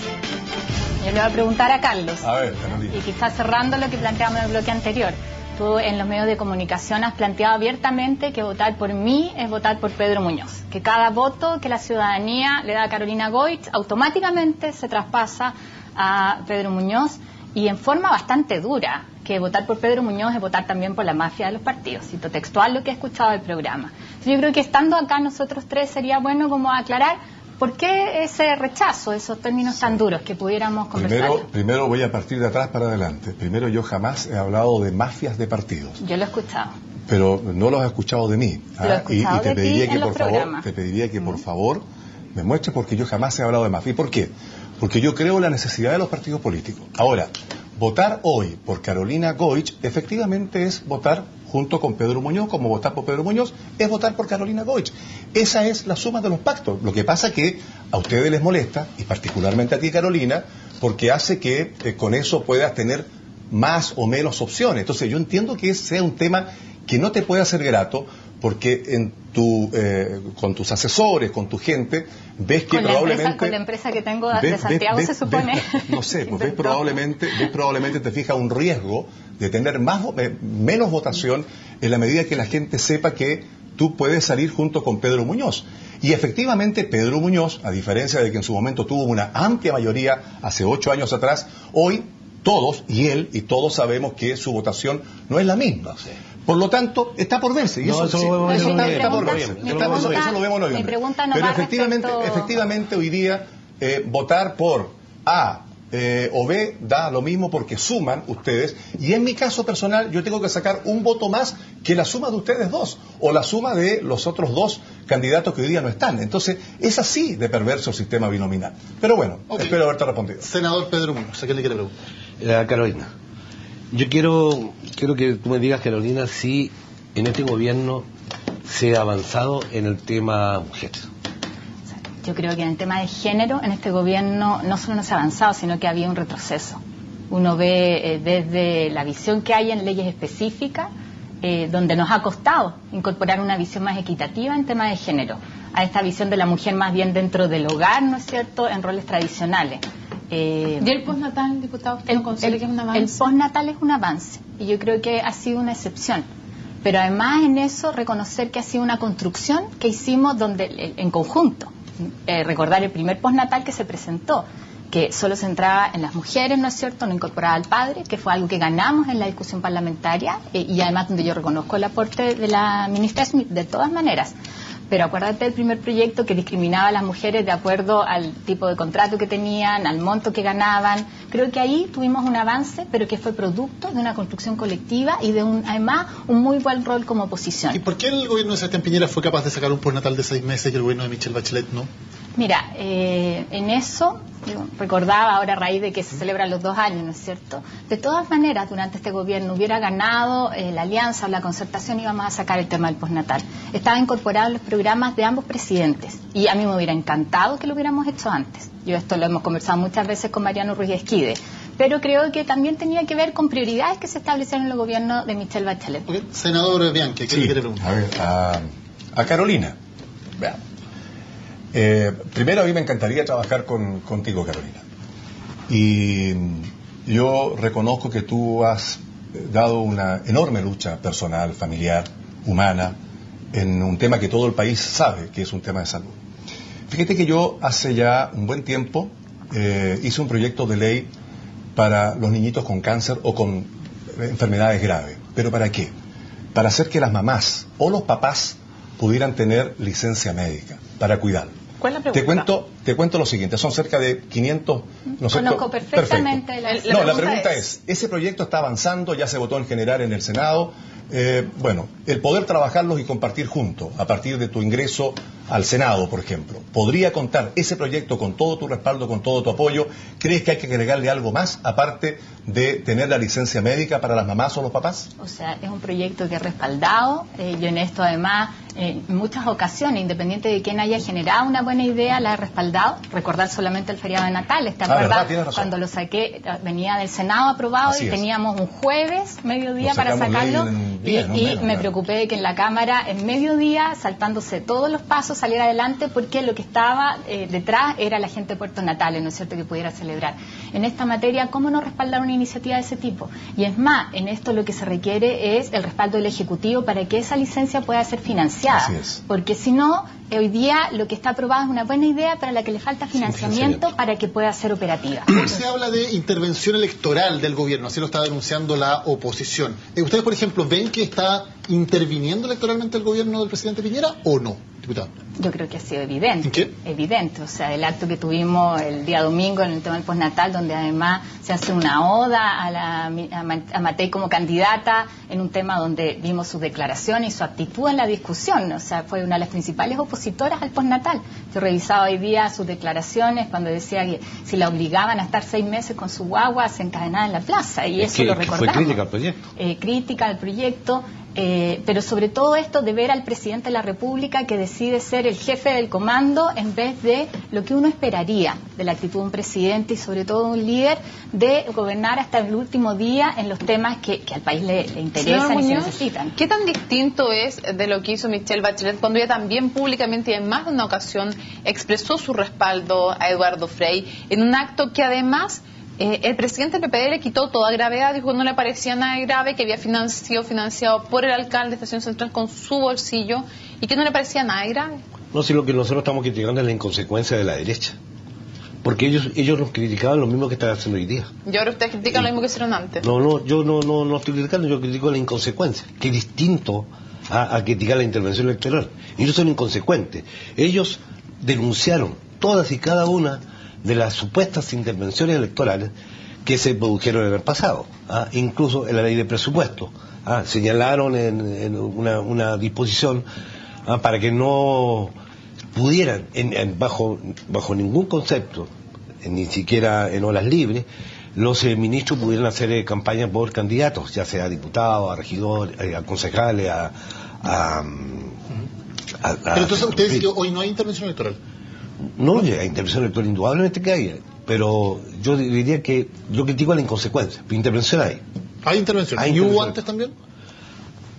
Yo le voy a preguntar a Carlos. A ver, Carolina. Y quizás cerrando lo que planteamos en el bloque anterior. Tú en los medios de comunicación has planteado abiertamente que votar por mí es votar por Pedro Muñoz. Que cada voto que la ciudadanía le da a Carolina Goich automáticamente se traspasa a Pedro Muñoz y en forma bastante dura. Que votar por Pedro Muñoz es votar también por la mafia de los partidos. Cito textual lo que he escuchado del programa. Entonces, yo creo que estando acá nosotros tres sería bueno como aclarar por qué ese rechazo, esos términos tan duros que pudiéramos conversar. Primero voy a partir de atrás para adelante. Primero, yo jamás he hablado de mafias de partidos. Yo lo he escuchado. Pero no lo has escuchado de mí. Lo he escuchado y te de pediría ti que en los programas. te pediría que por favor me muestres porque yo jamás he hablado de mafia. ¿Y por qué? Porque yo creo en la necesidad de los partidos políticos. Ahora, votar hoy por Carolina Goich efectivamente es votar junto con Pedro Muñoz, como votar por Pedro Muñoz es votar por Carolina Goich. Esa es la suma de los pactos. Lo que pasa que a ustedes les molesta, y particularmente a ti, Carolina, porque hace que con eso puedas tener más o menos opciones. Entonces yo entiendo que ese sea un tema que no te puede hacer grato, porque con tus asesores, con tu gente, ves que probablemente... Con la empresa que tengo de Santiago se supone... no sé, pues ves probablemente te fija un riesgo de tener menos votación en la medida que la gente sepa que tú puedes salir junto con Pedro Muñoz. Y efectivamente Pedro Muñoz, a diferencia de que en su momento tuvo una amplia mayoría hace 8 años atrás, hoy todos, y él y todos sabemos que su votación no es la misma. Sí. Por lo tanto, está por verse. Y eso lo vemos hoy. Pero efectivamente hoy día votar por A o B da lo mismo porque suman ustedes. Y en mi caso personal yo tengo que sacar un voto más que la suma de ustedes dos o la suma de los otros dos candidatos que hoy día no están. Entonces es así de perverso el sistema binominal. Pero bueno, espero haberte respondido. Senador Pedro Muñoz, ¿a quién le quiere preguntar? Carolina, yo quiero que tú me digas, Carolina, si en este gobierno se ha avanzado en el tema mujeres. Yo creo que en el tema de género, en este gobierno no solo no se ha avanzado, sino que había un retroceso. Uno ve desde la visión que hay en leyes específicas, donde nos ha costado incorporar una visión más equitativa en tema de género, a esta visión de la mujer más bien dentro del hogar, ¿no es cierto?, en roles tradicionales. ¿Y el postnatal, diputado, usted no considera que es un avance? El postnatal es un avance, y yo creo que ha sido una excepción. Pero además en eso reconocer que ha sido una construcción que hicimos en conjunto. Recordar el primer postnatal que se presentó, que solo se centraba en las mujeres, ¿no es cierto?, no incorporaba al padre, que fue algo que ganamos en la discusión parlamentaria, y además donde yo reconozco el aporte de la ministra Smith, de todas maneras. Pero acuérdate del primer proyecto que discriminaba a las mujeres de acuerdo al tipo de contrato que tenían, al monto que ganaban. Creo que ahí tuvimos un avance, pero que fue producto de una construcción colectiva y de además un muy buen rol como oposición. ¿Y por qué el gobierno de Sebastián Piñera fue capaz de sacar un postnatal de 6 meses y el gobierno de Michelle Bachelet no? Mira, en eso, recordaba ahora a raíz de que se celebran los 2 años, ¿no es cierto? De todas maneras, durante este gobierno hubiera ganado la alianza o la concertación, íbamos a sacar el tema del postnatal. Estaba incorporado en los programas de ambos presidentes y a mí me hubiera encantado que lo hubiéramos hecho antes. Yo esto lo hemos conversado muchas veces con Mariano Ruiz Esquide, pero creo que también tenía que ver con prioridades que se establecieron en el gobierno de Michelle Bachelet. Okay. Senador Bianchi, ¿qué le quiere preguntar? A Carolina. Veamos. Primero, a mí me encantaría trabajar contigo, Carolina. Y yo reconozco que tú has dado una enorme lucha personal, familiar, humana, en un tema que todo el país sabe que es un tema de salud. Fíjate que yo hace ya un buen tiempo hice un proyecto de ley para los niñitos con cáncer o con enfermedades graves. ¿Pero para qué? Para hacer que las mamás o los papás pudieran tener licencia médica para cuidar. ¿Cuál es la pregunta? Te cuento lo siguiente, son cerca de 500... ¿no Conozco perfectamente la pregunta es, ese proyecto está avanzando, ya se votó en general en el Senado. Bueno, el poder trabajarlos y compartir juntos, a partir de tu ingreso al Senado, por ejemplo, ¿podría contar ese proyecto con todo tu respaldo, con todo tu apoyo? ¿Crees que hay que agregarle algo más, aparte de tener la licencia médica para las mamás o los papás? O sea, es un proyecto que he respaldado. Yo en esto, además, en muchas ocasiones, independiente de quién haya generado una buena idea, la he respaldado. Recordar solamente el feriado de Natal, ¿te acuerdas? Cuando lo saqué, venía del Senado aprobado. Así y teníamos un jueves, mediodía, para sacarlo. Y me preocupé de que en la Cámara, en mediodía, saltándose todos los pasos, saliera adelante, porque lo que estaba detrás era la gente de Puerto Natales, ¿no es cierto?, que pudiera celebrar. En esta materia, ¿cómo no respaldar una iniciativa de ese tipo? Y es más, en esto lo que se requiere es el respaldo del Ejecutivo para que esa licencia pueda ser financiada. Así es. Porque si no, hoy día lo que está aprobado es una buena idea para la que le falta financiamiento para que pueda ser operativa. Se habla de intervención electoral del gobierno, así lo está denunciando la oposición. ¿Ustedes, por ejemplo, ven que está interviniendo electoralmente el gobierno del presidente Piñera o no, diputado? Yo creo que ha sido evidente. ¿Qué? Evidente. O sea, el acto que tuvimos el día domingo en el tema del postnatal, donde además se hace una oda a Matei como candidata, en un tema donde vimos sus declaraciones y su actitud en la discusión. O sea, fue una de las principales opositoras al postnatal. Yo revisaba hoy día sus declaraciones cuando decía que si la obligaban a estar 6 meses con su guagua, se encadenaba en la plaza. Y eso lo recordamos. Fue crítica al proyecto. Crítica al proyecto. Pero sobre todo esto de ver al presidente de la República que decide ser el jefe del comando en vez de lo que uno esperaría de la actitud de un presidente y sobre todo de un líder, de gobernar hasta el último día en los temas que al país le interesan y se necesitan. ¿Qué tan distinto es de lo que hizo Michelle Bachelet cuando ella también públicamente y en más de una ocasión expresó su respaldo a Eduardo Frei en un acto que además... el presidente del PPD le quitó toda gravedad, dijo que no le parecía nada grave, que había sido financiado por el alcalde de Estación Central con su bolsillo y que no le parecía nada grave? No, si lo que nosotros estamos criticando es la inconsecuencia de la derecha. Porque ellos nos criticaban lo mismo que están haciendo hoy día. Y ahora ustedes critican lo mismo que hicieron antes. No, yo no estoy criticando, yo critico la inconsecuencia, que es distinto a criticar la intervención electoral. Ellos son inconsecuentes. Ellos denunciaron todas y cada una de las supuestas intervenciones electorales que se produjeron en el pasado, incluso en la ley de presupuesto. Señalaron en una disposición para que no pudieran, bajo ningún concepto, ni siquiera en horas libres, los ministros pudieran hacer campaña por candidatos, ya sea a diputados, a regidores, a concejales, Pero entonces usted dice que hoy no hay intervención electoral. No, hay intervención electoral indudablemente que hay, pero yo diría que yo critico la inconsecuencia. Intervención hay. ¿Hay intervención? ¿Y hubo antes también?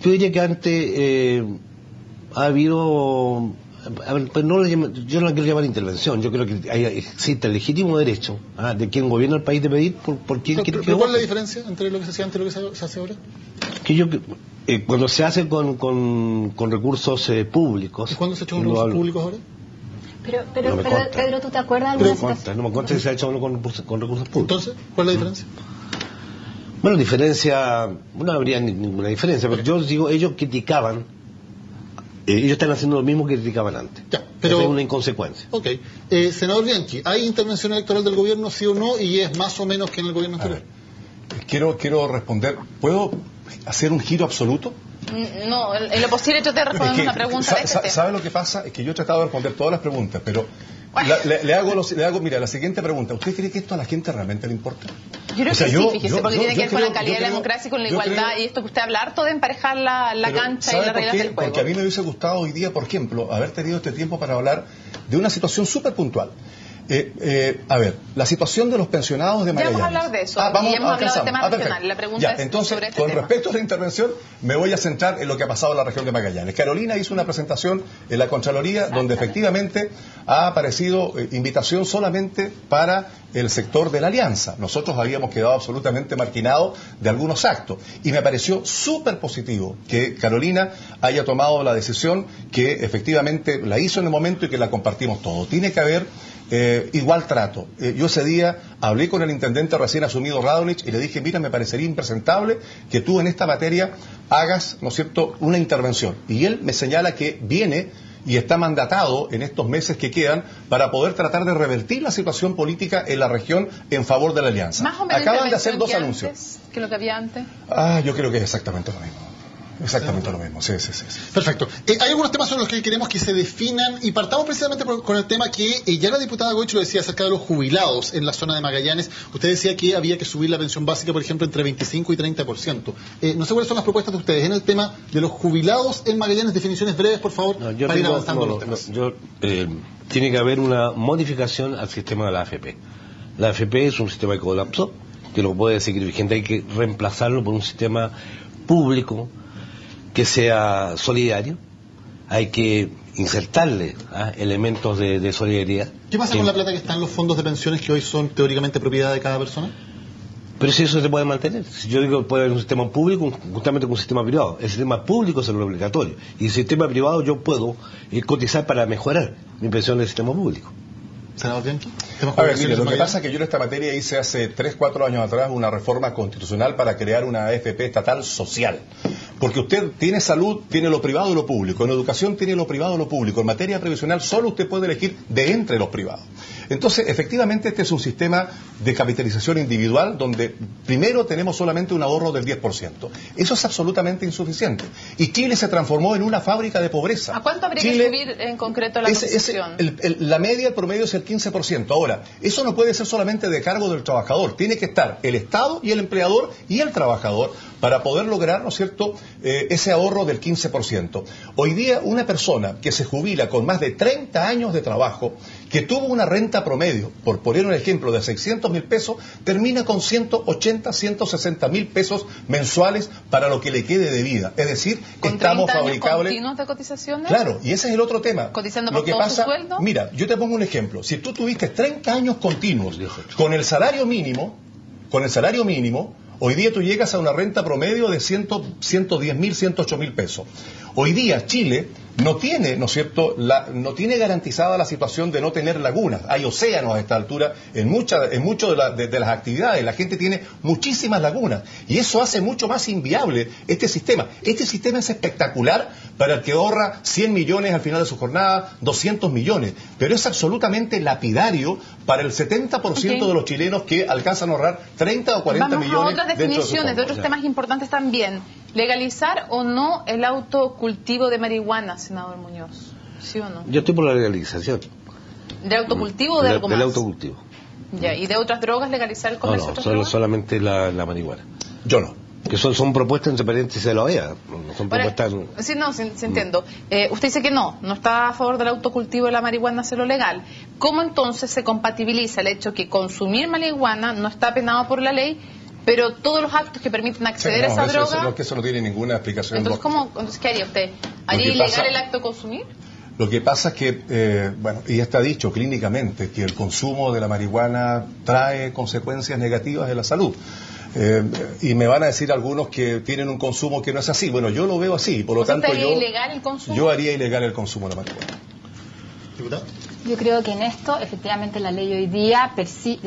Yo diría que antes ha habido... pues yo no la quiero llamar intervención. Yo creo que existe el legítimo derecho de quien gobierna el país de pedir por quién quiere. ¿Pero cuál es la diferencia entre lo que se hacía antes y lo que se hace ahora? Que cuando se hace con recursos públicos... ¿Y cuándo se ha hecho con recursos públicos ahora? Pero Pedro, ¿tú te acuerdas de alguna situación? No me consta que se ha hecho con recursos públicos. Entonces, ¿cuál es la diferencia? Bueno, no habría ninguna diferencia, pero yo digo, ellos criticaban, ellos están haciendo lo mismo que criticaban antes. Ya, pero... es una inconsecuencia. Ok. Senador Bianchi, ¿hay intervención electoral del gobierno, sí o no? ¿Y es más o menos que en el gobierno anterior? Quiero responder. ¿Puedo hacer un giro absoluto? No, en lo posible yo te respondo una pregunta de este tema. ¿Sabe lo que pasa? Es que yo he tratado de responder todas las preguntas, pero le hago, mira, la siguiente pregunta. ¿Usted cree que esto a la gente realmente le importa? Yo creo que sí, fíjese, porque tiene que ver con la calidad de la democracia y con la igualdad, y esto que usted habla harto de emparejar la cancha y las reglas del juego. Porque a mí me hubiese gustado hoy día, por ejemplo, haber tenido este tiempo para hablar de una situación súper puntual. A ver, la situación de los pensionados de Magallanes. Ya vamos a hablar de eso. Y hemos hablado de temas nacionales. La pregunta es entonces, sobre este con tema. respecto a la intervención, me voy a centrar en lo que ha pasado en la región de Magallanes. Carolina hizo una presentación en la Contraloría donde efectivamente ha aparecido invitación solamente para el sector de la Alianza. Nosotros habíamos quedado absolutamente marginados de algunos actos. Y me pareció súper positivo que Carolina haya tomado la decisión, que efectivamente la hizo en el momento y que la compartimos todos. Tiene que haber igual trato. Yo ese día hablé con el intendente recién asumido Radonich y le dije, mira, me parecería impresentable que tú en esta materia hagas, ¿no es cierto?, una intervención. Y él me señala que viene y está mandatado en estos meses que quedan para poder tratar de revertir la situación política en la región en favor de la Alianza. ¿Más o menos acaban de hacer dos anuncios que lo que había antes? Yo creo que es exactamente lo mismo. Exactamente lo mismo, sí. Perfecto. Hay algunos temas sobre los que queremos que se definan y partamos precisamente con el tema que ya la diputada Goich lo decía acerca de los jubilados en la zona de Magallanes. Usted decía que había que subir la pensión básica, por ejemplo, entre 25 y 30%. No sé cuáles son las propuestas de ustedes en el tema de los jubilados en Magallanes. Definiciones breves, por favor, para ir avanzando los temas. Tiene que haber una modificación al sistema de la AFP. La AFP es un sistema que colapsó, que no puede seguir vigente. Hay que reemplazarlo por un sistema público que sea solidario. Hay que insertarle elementos de solidaridad. ¿Qué pasa con la plata que está en los fondos de pensiones que hoy son teóricamente propiedad de cada persona? Pero si eso se puede mantener. Si yo digo que puede haber un sistema público justamente con un sistema privado. El sistema público es lo obligatorio. Y el sistema privado yo puedo cotizar para mejorar mi pensión del sistema público. Senador Bianchi. A ver, mire, lo que pasa es que yo en esta materia hice hace 3-4 años atrás una reforma constitucional para crear una AFP estatal social. Porque usted tiene salud, tiene lo privado y lo público. En educación tiene lo privado y lo público. En materia previsional solo usted puede elegir de entre los privados. Entonces, efectivamente, este es un sistema de capitalización individual donde primero tenemos solamente un ahorro del 10%. Eso es absolutamente insuficiente. Y Chile se transformó en una fábrica de pobreza. ¿A cuánto habría que subir en concreto la cotización? La media, el promedio es el 15%. Ahora, eso no puede ser solamente de cargo del trabajador. Tiene que estar el Estado y el empleador y el trabajador para poder lograr, ¿no es cierto?, ese ahorro del 15%. Hoy día, una persona que se jubila con más de 30 años de trabajo, que tuvo una renta promedio, por poner un ejemplo, de 600.000 pesos, termina con 180, 160.000 pesos mensuales para lo que le quede de vida. Es decir, estamos fabricables. ¿Continuos de cotizaciones? Claro, y ese es el otro tema. ¿Cotizando por todo su sueldo? Mira, yo te pongo un ejemplo. Si tú tuviste 30 años continuos con el salario mínimo, hoy día tú llegas a una renta promedio de 110.000, 108.000 pesos. Hoy día Chile no tiene, ¿no es cierto?, no tiene garantizada la situación de no tener lagunas. Hay océanos a esta altura en muchas de las actividades. La gente tiene muchísimas lagunas y eso hace mucho más inviable este sistema. Este sistema es espectacular para el que ahorra 100 millones al final de su jornada, 200 millones, pero es absolutamente lapidario para el 70% de los chilenos que alcanzan a ahorrar 30 o 40 millones. Vamos a otras definiciones de otros temas importantes también. ¿Legalizar o no el autocultivo de marihuana, senador Muñoz? ¿Sí o no? Yo estoy por la legalización. ¿De autocultivo o de algo más? Del autocultivo. Ya, ¿y de otras drogas legalizar el comercio de otras drogas? Solamente la marihuana. Yo no. Que son propuestas entre paréntesis de la OEA. No son propuestas... Sí, entiendo. Usted dice que no está a favor del autocultivo de la marihuana, hacerlo legal. ¿Cómo entonces se compatibiliza el hecho que consumir marihuana no está penado por la ley, pero todos los actos que permiten acceder a esa droga... Eso no tiene ninguna explicación. Entonces, ¿qué haría usted? ¿Haría ilegal el acto de consumir? Lo que pasa es que, y está dicho clínicamente, que el consumo de la marihuana trae consecuencias negativas de la salud. Y me van a decir algunos que tienen un consumo que no es así. Bueno, yo lo veo así, por lo tanto ¿Haría ilegal el consumo? Yo haría ilegal el consumo de la marihuana. ¿Diputada? Yo creo que en esto, efectivamente, la ley hoy día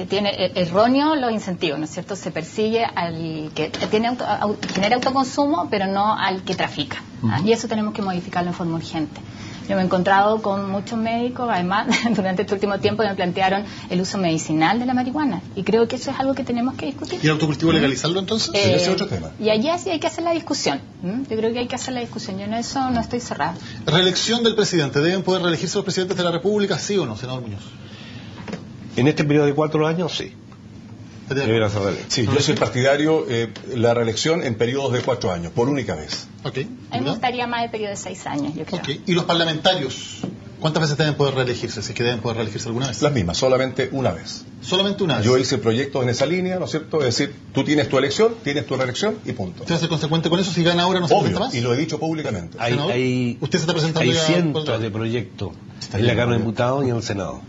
tiene erróneo los incentivos, ¿no es cierto? Se persigue al que genera autoconsumo, pero no al que trafica. Y eso tenemos que modificarlo en forma urgente. Yo me he encontrado con muchos médicos, además, durante este último tiempo, que me plantearon el uso medicinal de la marihuana. Y creo que eso es algo que tenemos que discutir. ¿Y el autocultivo legalizarlo entonces? Ese es otro tema. Y allí sí hay que hacer la discusión. Yo creo que hay que hacer la discusión. Yo en eso no estoy cerrada. Reelección del presidente. ¿Deben poder reelegirse los presidentes de la República, sí o no, senador Muñoz? En este periodo de 4 años, sí. Sí, yo soy partidario la reelección en periodos de 4 años, por única vez. A mí me gustaría más de periodo de 6 años, yo creo. ¿Y los parlamentarios? ¿Cuántas veces deben poder reelegirse? Si es que deben poder reelegirse alguna vez. Las mismas, solamente una vez. Solamente una vez. Yo hice proyectos en esa línea, ¿no es cierto? Es decir, tú tienes tu elección, tienes tu reelección y punto. ¿Usted va a ser consecuente con eso? Si gana ahora, no se presenta más. Y lo he dicho públicamente. Usted se está presentando hay cientos de proyectos en la Cámara de Diputados y en el Senado.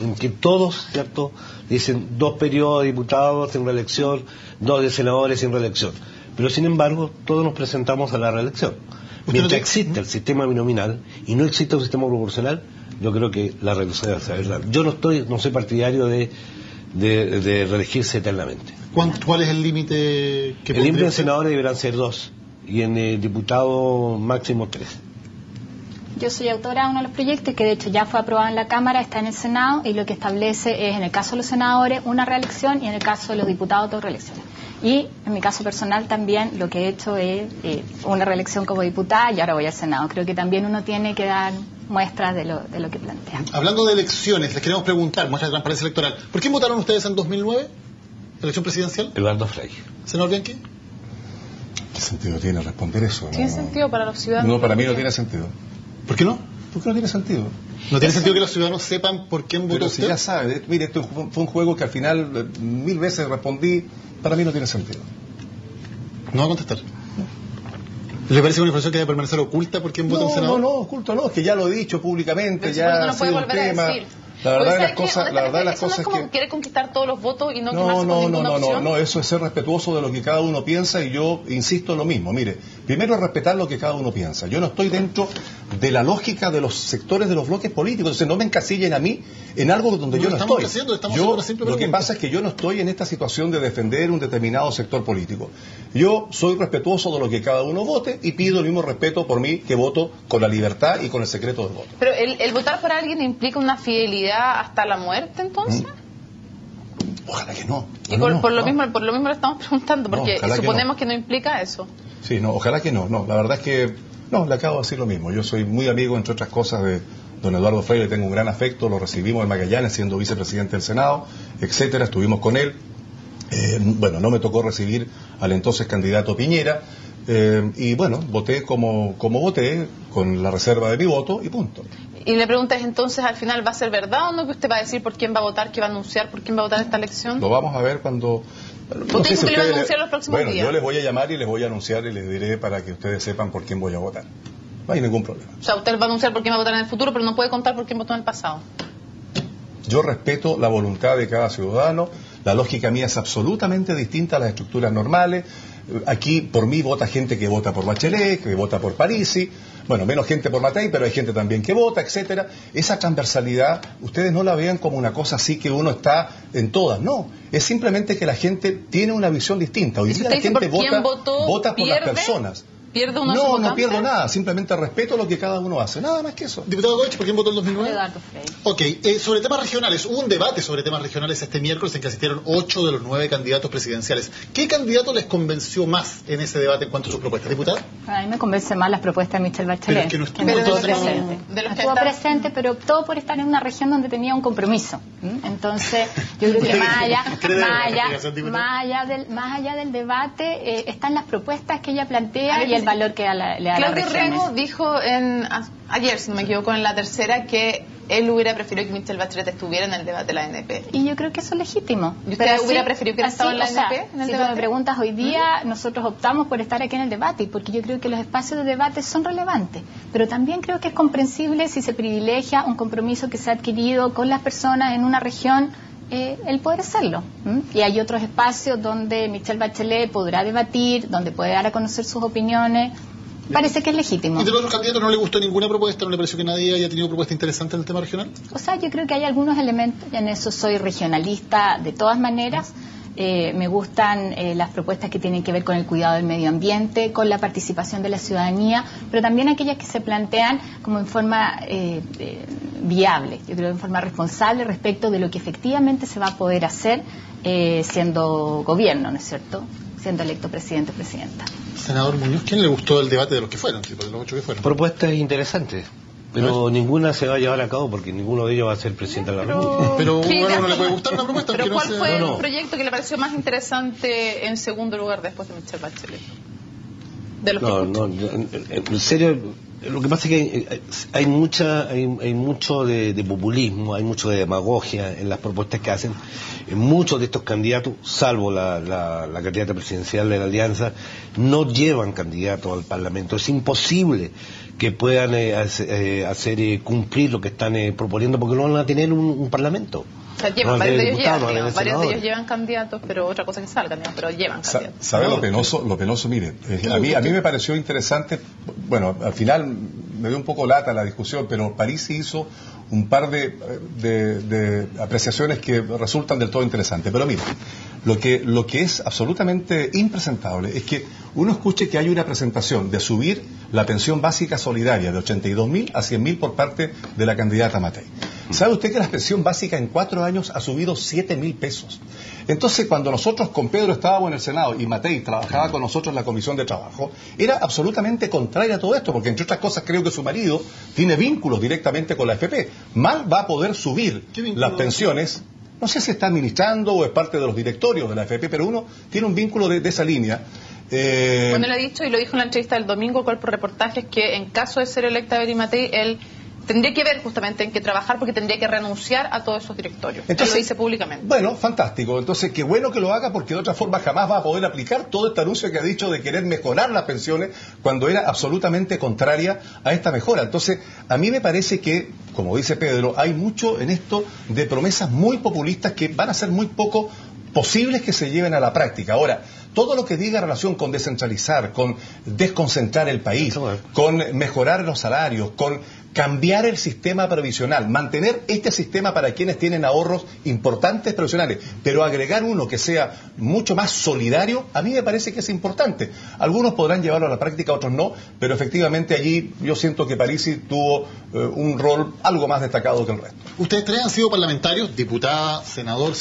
En que todos, ¿cierto?, dicen 2 periodos de diputados sin reelección, 2 de senadores sin reelección. Pero sin embargo, todos nos presentamos a la reelección. Mientras existe el sistema binominal y no existe un sistema proporcional, yo creo que la reelección debe ser verdad. Yo no soy partidario de reelegirse eternamente. ¿Cuál es el límite que el límite en senadores deberán ser 2 y en diputados máximo 3. Yo soy autora de uno de los proyectos que de hecho ya fue aprobado en la Cámara, está en el Senado y lo que establece es en el caso de los senadores una reelección y en el caso de los diputados 2 reelecciones. Y en mi caso personal también lo que he hecho es una reelección como diputada y ahora voy al Senado. Creo que también uno tiene que dar muestras de lo que plantea. Hablando de elecciones, les queremos preguntar, muestra de transparencia electoral. ¿Por quién votaron ustedes en 2009? ¿Elección presidencial? Eduardo Frei. ¿Senador Bianchi? ¿Qué sentido tiene responder eso? ¿Tiene sentido para los ciudadanos? No, para mí no tiene sentido. ¿Por qué no? Porque no tiene sentido. ¿No tiene sentido que los ciudadanos sepan por quién votó usted? Si ya sabe, mire, esto fue un juego que al final 1000 veces respondí, para mí no tiene sentido. ¿No va a contestar? ¿Le parece una información que debe permanecer oculta por quién votó un senador? No, oculto no, es que ya lo he dicho públicamente, ya no ha sido un tema. La verdad de las cosas es como que quiere conquistar todos los votos y no quemarse con ninguna opción. No, eso es ser respetuoso de lo que cada uno piensa y yo insisto en lo mismo. Mire, primero respetar lo que cada uno piensa. Yo no estoy dentro de la lógica de los sectores de los bloques políticos, entonces no me encasillen a mí en algo donde yo no estoy. Lo que pasa es que yo no estoy en esta situación de defender un determinado sector político. Yo soy respetuoso de lo que cada uno vote y pido el mismo respeto por mí que voto con la libertad y con el secreto del voto. Pero el votar por alguien implica una fidelidad hasta la muerte, entonces. Ojalá que no. Por lo mismo lo estamos preguntando, porque suponemos que no implica eso. Sí, no, ojalá que no. La verdad es que le acabo de decir lo mismo. Yo soy muy amigo, entre otras cosas, de don Eduardo Frei, le tengo un gran afecto, lo recibimos en Magallanes siendo vicepresidente del Senado, etcétera, estuvimos con él. No me tocó recibir al entonces candidato Piñera, y bueno, voté como voté, con la reserva de mi voto y punto. Y le preguntas entonces, al final, ¿va a ser verdad o no que usted va a decir por quién va a votar, que va a anunciar por quién va a votar esta elección? Lo vamos a ver cuando... ¿Usted dijo que le va a anunciar los próximos días? Yo les voy a llamar y les voy a anunciar y les diré para que ustedes sepan por quién voy a votar. No hay ningún problema. O sea, usted va a anunciar por quién va a votar en el futuro, pero no puede contar por quién votó en el pasado. Yo respeto la voluntad de cada ciudadano. La lógica mía es absolutamente distinta a las estructuras normales. Aquí, por mí, vota gente que vota por Bachelet, que vota por Parisi. Bueno, menos gente por Matei, pero hay gente también que vota, etcétera. Esa transversalidad, ustedes no la vean como una cosa así que uno está en todas. No, es simplemente que la gente tiene una visión distinta. Hoy día la gente vota por las personas. ¿Pierde uno no pierdo nada, simplemente respeto lo que cada uno hace, nada más que eso. Diputado Goich, ¿por quién votó en 2009? Eduardo Frei. Ok, sobre temas regionales, hubo un debate sobre temas regionales este miércoles en que asistieron 8 de los 9 candidatos presidenciales. ¿Qué candidato les convenció más en ese debate en cuanto a sus propuestas, diputada? A mí me convence más las propuestas de Michelle Bachelet. Pero que no estuvo presente. Estuvo presente, pero todo por estar en una región donde tenía un compromiso. Entonces, yo creo que más allá del debate, están las propuestas que ella plantea y el valor que le da a la región. Claudio Rego dijo ayer, si no me equivoco, en la tercera, que él hubiera preferido que Michelle Bachelet estuviera en el debate de la ANP. Y yo creo que eso es legítimo. ¿Y usted hubiera preferido que él estaba en la ANP? Si tú me preguntas hoy día, nosotros optamos por estar aquí en el debate, porque yo creo que los espacios de debate son relevantes, pero también creo que es comprensible si se privilegia un compromiso que se ha adquirido con las personas en una región, el poder hacerlo. Y hay otros espacios donde Michelle Bachelet podrá debatir, donde puede dar a conocer sus opiniones. Parece que es legítimo. ¿Y de los otros candidatos no le gustó ninguna propuesta? ¿No le pareció que nadie haya tenido propuesta interesante en el tema regional? O sea, yo creo que hay algunos elementos, en eso soy regionalista de todas maneras. Me gustan las propuestas que tienen que ver con el cuidado del medio ambiente, con la participación de la ciudadanía, pero también aquellas que se plantean como en forma viable, yo creo en forma responsable respecto de lo que efectivamente se va a poder hacer siendo gobierno, ¿no es cierto?, siendo electo presidente o presidenta. Senador Muñoz, ¿quién le gustó el debate de los que fueron, de los 8 que fueron? Propuestas interesantes, pero ninguna se va a llevar a cabo porque ninguno de ellos va a ser presidente de la República. Pero a uno le puede gustar una propuesta. ¿Pero cuál fue el proyecto que le pareció más interesante en segundo lugar después de Michelle Bachelet? de los en serio, lo que pasa es que hay mucho de populismo, hay mucho de demagogia en las propuestas que hacen. Muchos de estos candidatos, salvo la candidata presidencial de la Alianza, no llevan candidatos al Parlamento. Es imposible que puedan hacer cumplir lo que están proponiendo, porque no van a tener un Parlamento. O sea, varios de ellos llevan candidatos, pero otra cosa que salgan, pero llevan candidatos. ¿Sabe lo penoso? Mire, a mí me pareció interesante, bueno, al final me dio un poco lata la discusión, pero París hizo un par de apreciaciones que resultan del todo interesantes. Pero mire, lo que es absolutamente impresentable es que uno escuche que hay una presentación de subir la pensión básica solidaria de 82.000 a 100.000 por parte de la candidata Matei. ¿Sabe usted que la pensión básica en 4 años ha subido 7.000 pesos? Entonces, cuando nosotros con Pedro estábamos en el Senado y Matei trabajaba con nosotros en la Comisión de Trabajo, era absolutamente contraria a todo esto, porque entre otras cosas creo que su marido tiene vínculos directamente con la AFP. Mal va a poder subir las pensiones. No sé si está administrando o es parte de los directorios de la AFP, pero uno tiene un vínculo de esa línea. Bueno, le he dicho y lo dijo en la entrevista del domingo, cuerpo reportajes, que en caso de ser electa Betty Matei, él tendría que ver justamente en qué trabajar, porque tendría que renunciar a todos esos directorios. Entonces, él lo dice públicamente. Bueno, fantástico. Entonces, qué bueno que lo haga, porque de otra forma jamás va a poder aplicar todo este anuncio que ha dicho de querer mejorar las pensiones cuando era absolutamente contraria a esta mejora. Entonces, a mí me parece que, como dice Pedro, hay mucho en esto de promesas muy populistas que van a ser muy poco posibles que se lleven a la práctica. Ahora, todo lo que diga en relación con descentralizar, con desconcentrar el país, con mejorar los salarios, con cambiar el sistema previsional, mantener este sistema para quienes tienen ahorros importantes previsionales, pero agregar uno que sea mucho más solidario, a mí me parece que es importante. Algunos podrán llevarlo a la práctica, otros no, pero efectivamente allí yo siento que Parisi tuvo un rol algo más destacado que el resto. Ustedes tres han sido parlamentarios, diputada, senador.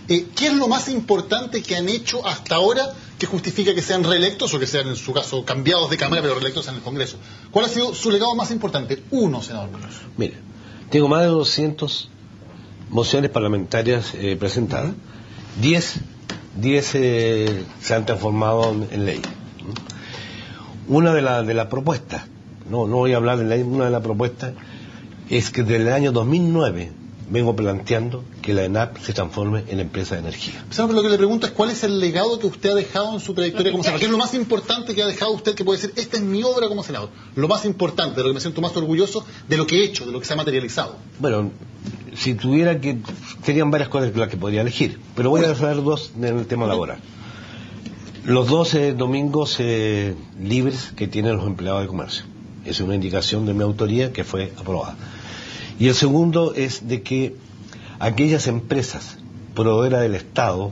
¿Qué es lo más importante que han hecho hasta ahora que justifica que sean reelectos o que sean, en su caso, cambiados de Cámara pero reelectos en el Congreso? ¿Cuál ha sido su legado más importante? Uno, senador Muñoz. Mire, tengo más de 200 mociones parlamentarias presentadas. 10 se han transformado en ley. Una de las propuestas, no voy a hablar de ley, una de las propuestas es que desde el año 2009 vengo planteando que la ENAP se transforme en empresa de energía. Pero lo que le pregunto es cuál es el legado que usted ha dejado en su trayectoria como senador. ¿Qué es lo más importante que ha dejado usted que puede decir, esta es mi obra como senador? Lo más importante, de lo que me siento más orgulloso, de lo que he hecho, de lo que se ha materializado. Bueno, si tuviera que... serían varias cosas las que podría elegir, pero voy a hablar dos en el tema laboral. Los 12 domingos libres que tienen los empleados de comercio. Es una indicación de mi autoría que fue aprobada. Y el segundo es de que aquellas empresas proveedoras del Estado,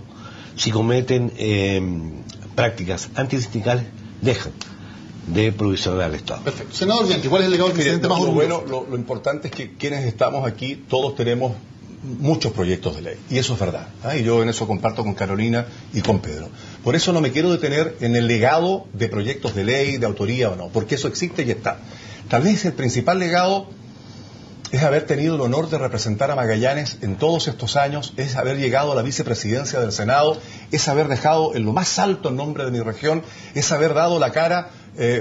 si cometen prácticas antisindicales, dejan de provisionar al Estado. Perfecto. Senador Bianchi, ¿cuál es el legado del presidente más orgulloso? Bueno, lo importante es que quienes estamos aquí, todos tenemos muchos proyectos de ley, y eso es verdad, y yo en eso comparto con Carolina y con Pedro. Por eso no me quiero detener en el legado de proyectos de ley, de autoría o no, porque eso existe y está. Tal vez el principal legado es haber tenido el honor de representar a Magallanes en todos estos años, es haber llegado a la vicepresidencia del Senado, es haber dejado en lo más alto el nombre de mi región, es haber dado la cara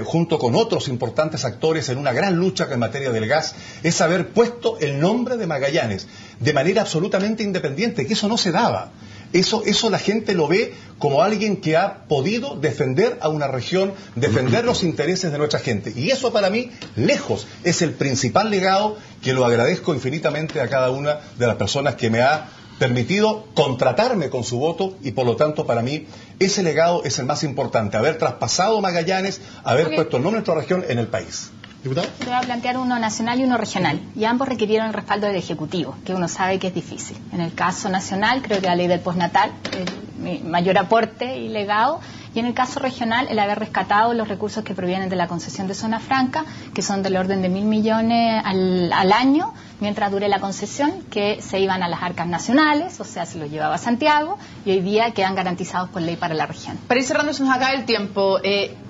junto con otros importantes actores en una gran lucha en materia del gas, es haber puesto el nombre de Magallanes de manera absolutamente independiente, que eso no se daba. Eso la gente lo ve como alguien que ha podido defender a una región, defender los intereses de nuestra gente. Y eso para mí, lejos, es el principal legado que lo agradezco infinitamente a cada una de las personas que me ha permitido contratarme con su voto y por lo tanto para mí ese legado es el más importante, haber traspasado Magallanes, haber puesto el nombre de nuestra región en el país. ¿Diputado? Te voy a plantear uno nacional y uno regional, y ambos requirieron el respaldo del Ejecutivo, que uno sabe que es difícil. En el caso nacional, creo que la ley del postnatal es mi mayor aporte y legado, y en el caso regional, el haber rescatado los recursos que provienen de la concesión de zona franca, que son del orden de 1.000 millones al año, mientras dure la concesión, que se iban a las arcas nacionales, o sea, se los llevaba Santiago, y hoy día quedan garantizados por ley para la región. Para ir cerrando, se nos acaba el tiempo.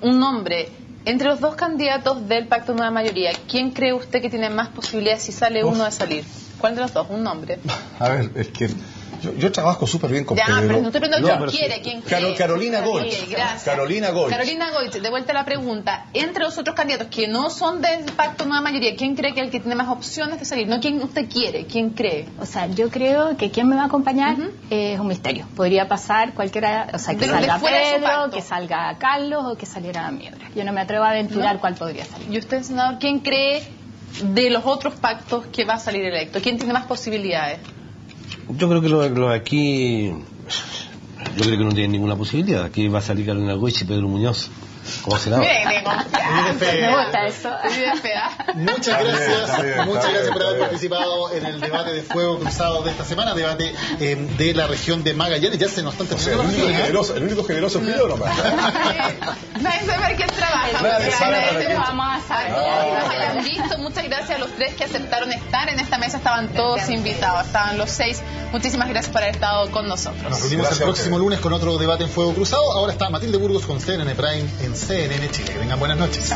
Un nombre. Entre los dos candidatos del Pacto Nueva Mayoría, ¿quién cree usted que tiene más posibilidades si sale uno de salir? ¿Cuál de los dos? Un nombre. A ver, es que Yo trabajo súper bien con Pedro. Pero no te pregunto quién quiere, quién cree. Carolina Goich. Carolina Goich, de vuelta a la pregunta. Entre los otros candidatos que no son del pacto Nueva Mayoría, ¿quién cree que es el que tiene más opciones de salir? No quién usted quiere, ¿quién cree? O sea, yo creo que quién me va a acompañar es un misterio. Podría pasar cualquiera, o sea, que salga Pedro, que salga Carlos o que saliera Miedra. Yo no me atrevo a aventurar cuál podría salir. ¿Y usted, senador, quién cree de los otros pactos que va a salir electo? ¿Quién tiene más posibilidades? Yo creo que lo de aquí, yo creo que no tiene ninguna posibilidad. Aquí va a salir Carolina Goich y Pedro Muñoz como senador. Me gusta eso. Muchas gracias por haber participado en el debate de Fuego Cruzado de esta semana, debate de la región de Magallanes. Ya se nos están terminando. El único generoso es Pedro nomás. Nadie sabe quién trabaja. Vamos a saber. Nos hayan visto. Muchas gracias a los tres que aceptaron estar en esta mesa. Estaban todos invitados, estaban los 6. Muchísimas gracias por haber estado con nosotros. Nos reunimos el próximo lunes con otro debate en Fuego Cruzado. Ahora está Matilde Burgos con CNN Prime en CNN Chile. Que tengan buenas noches.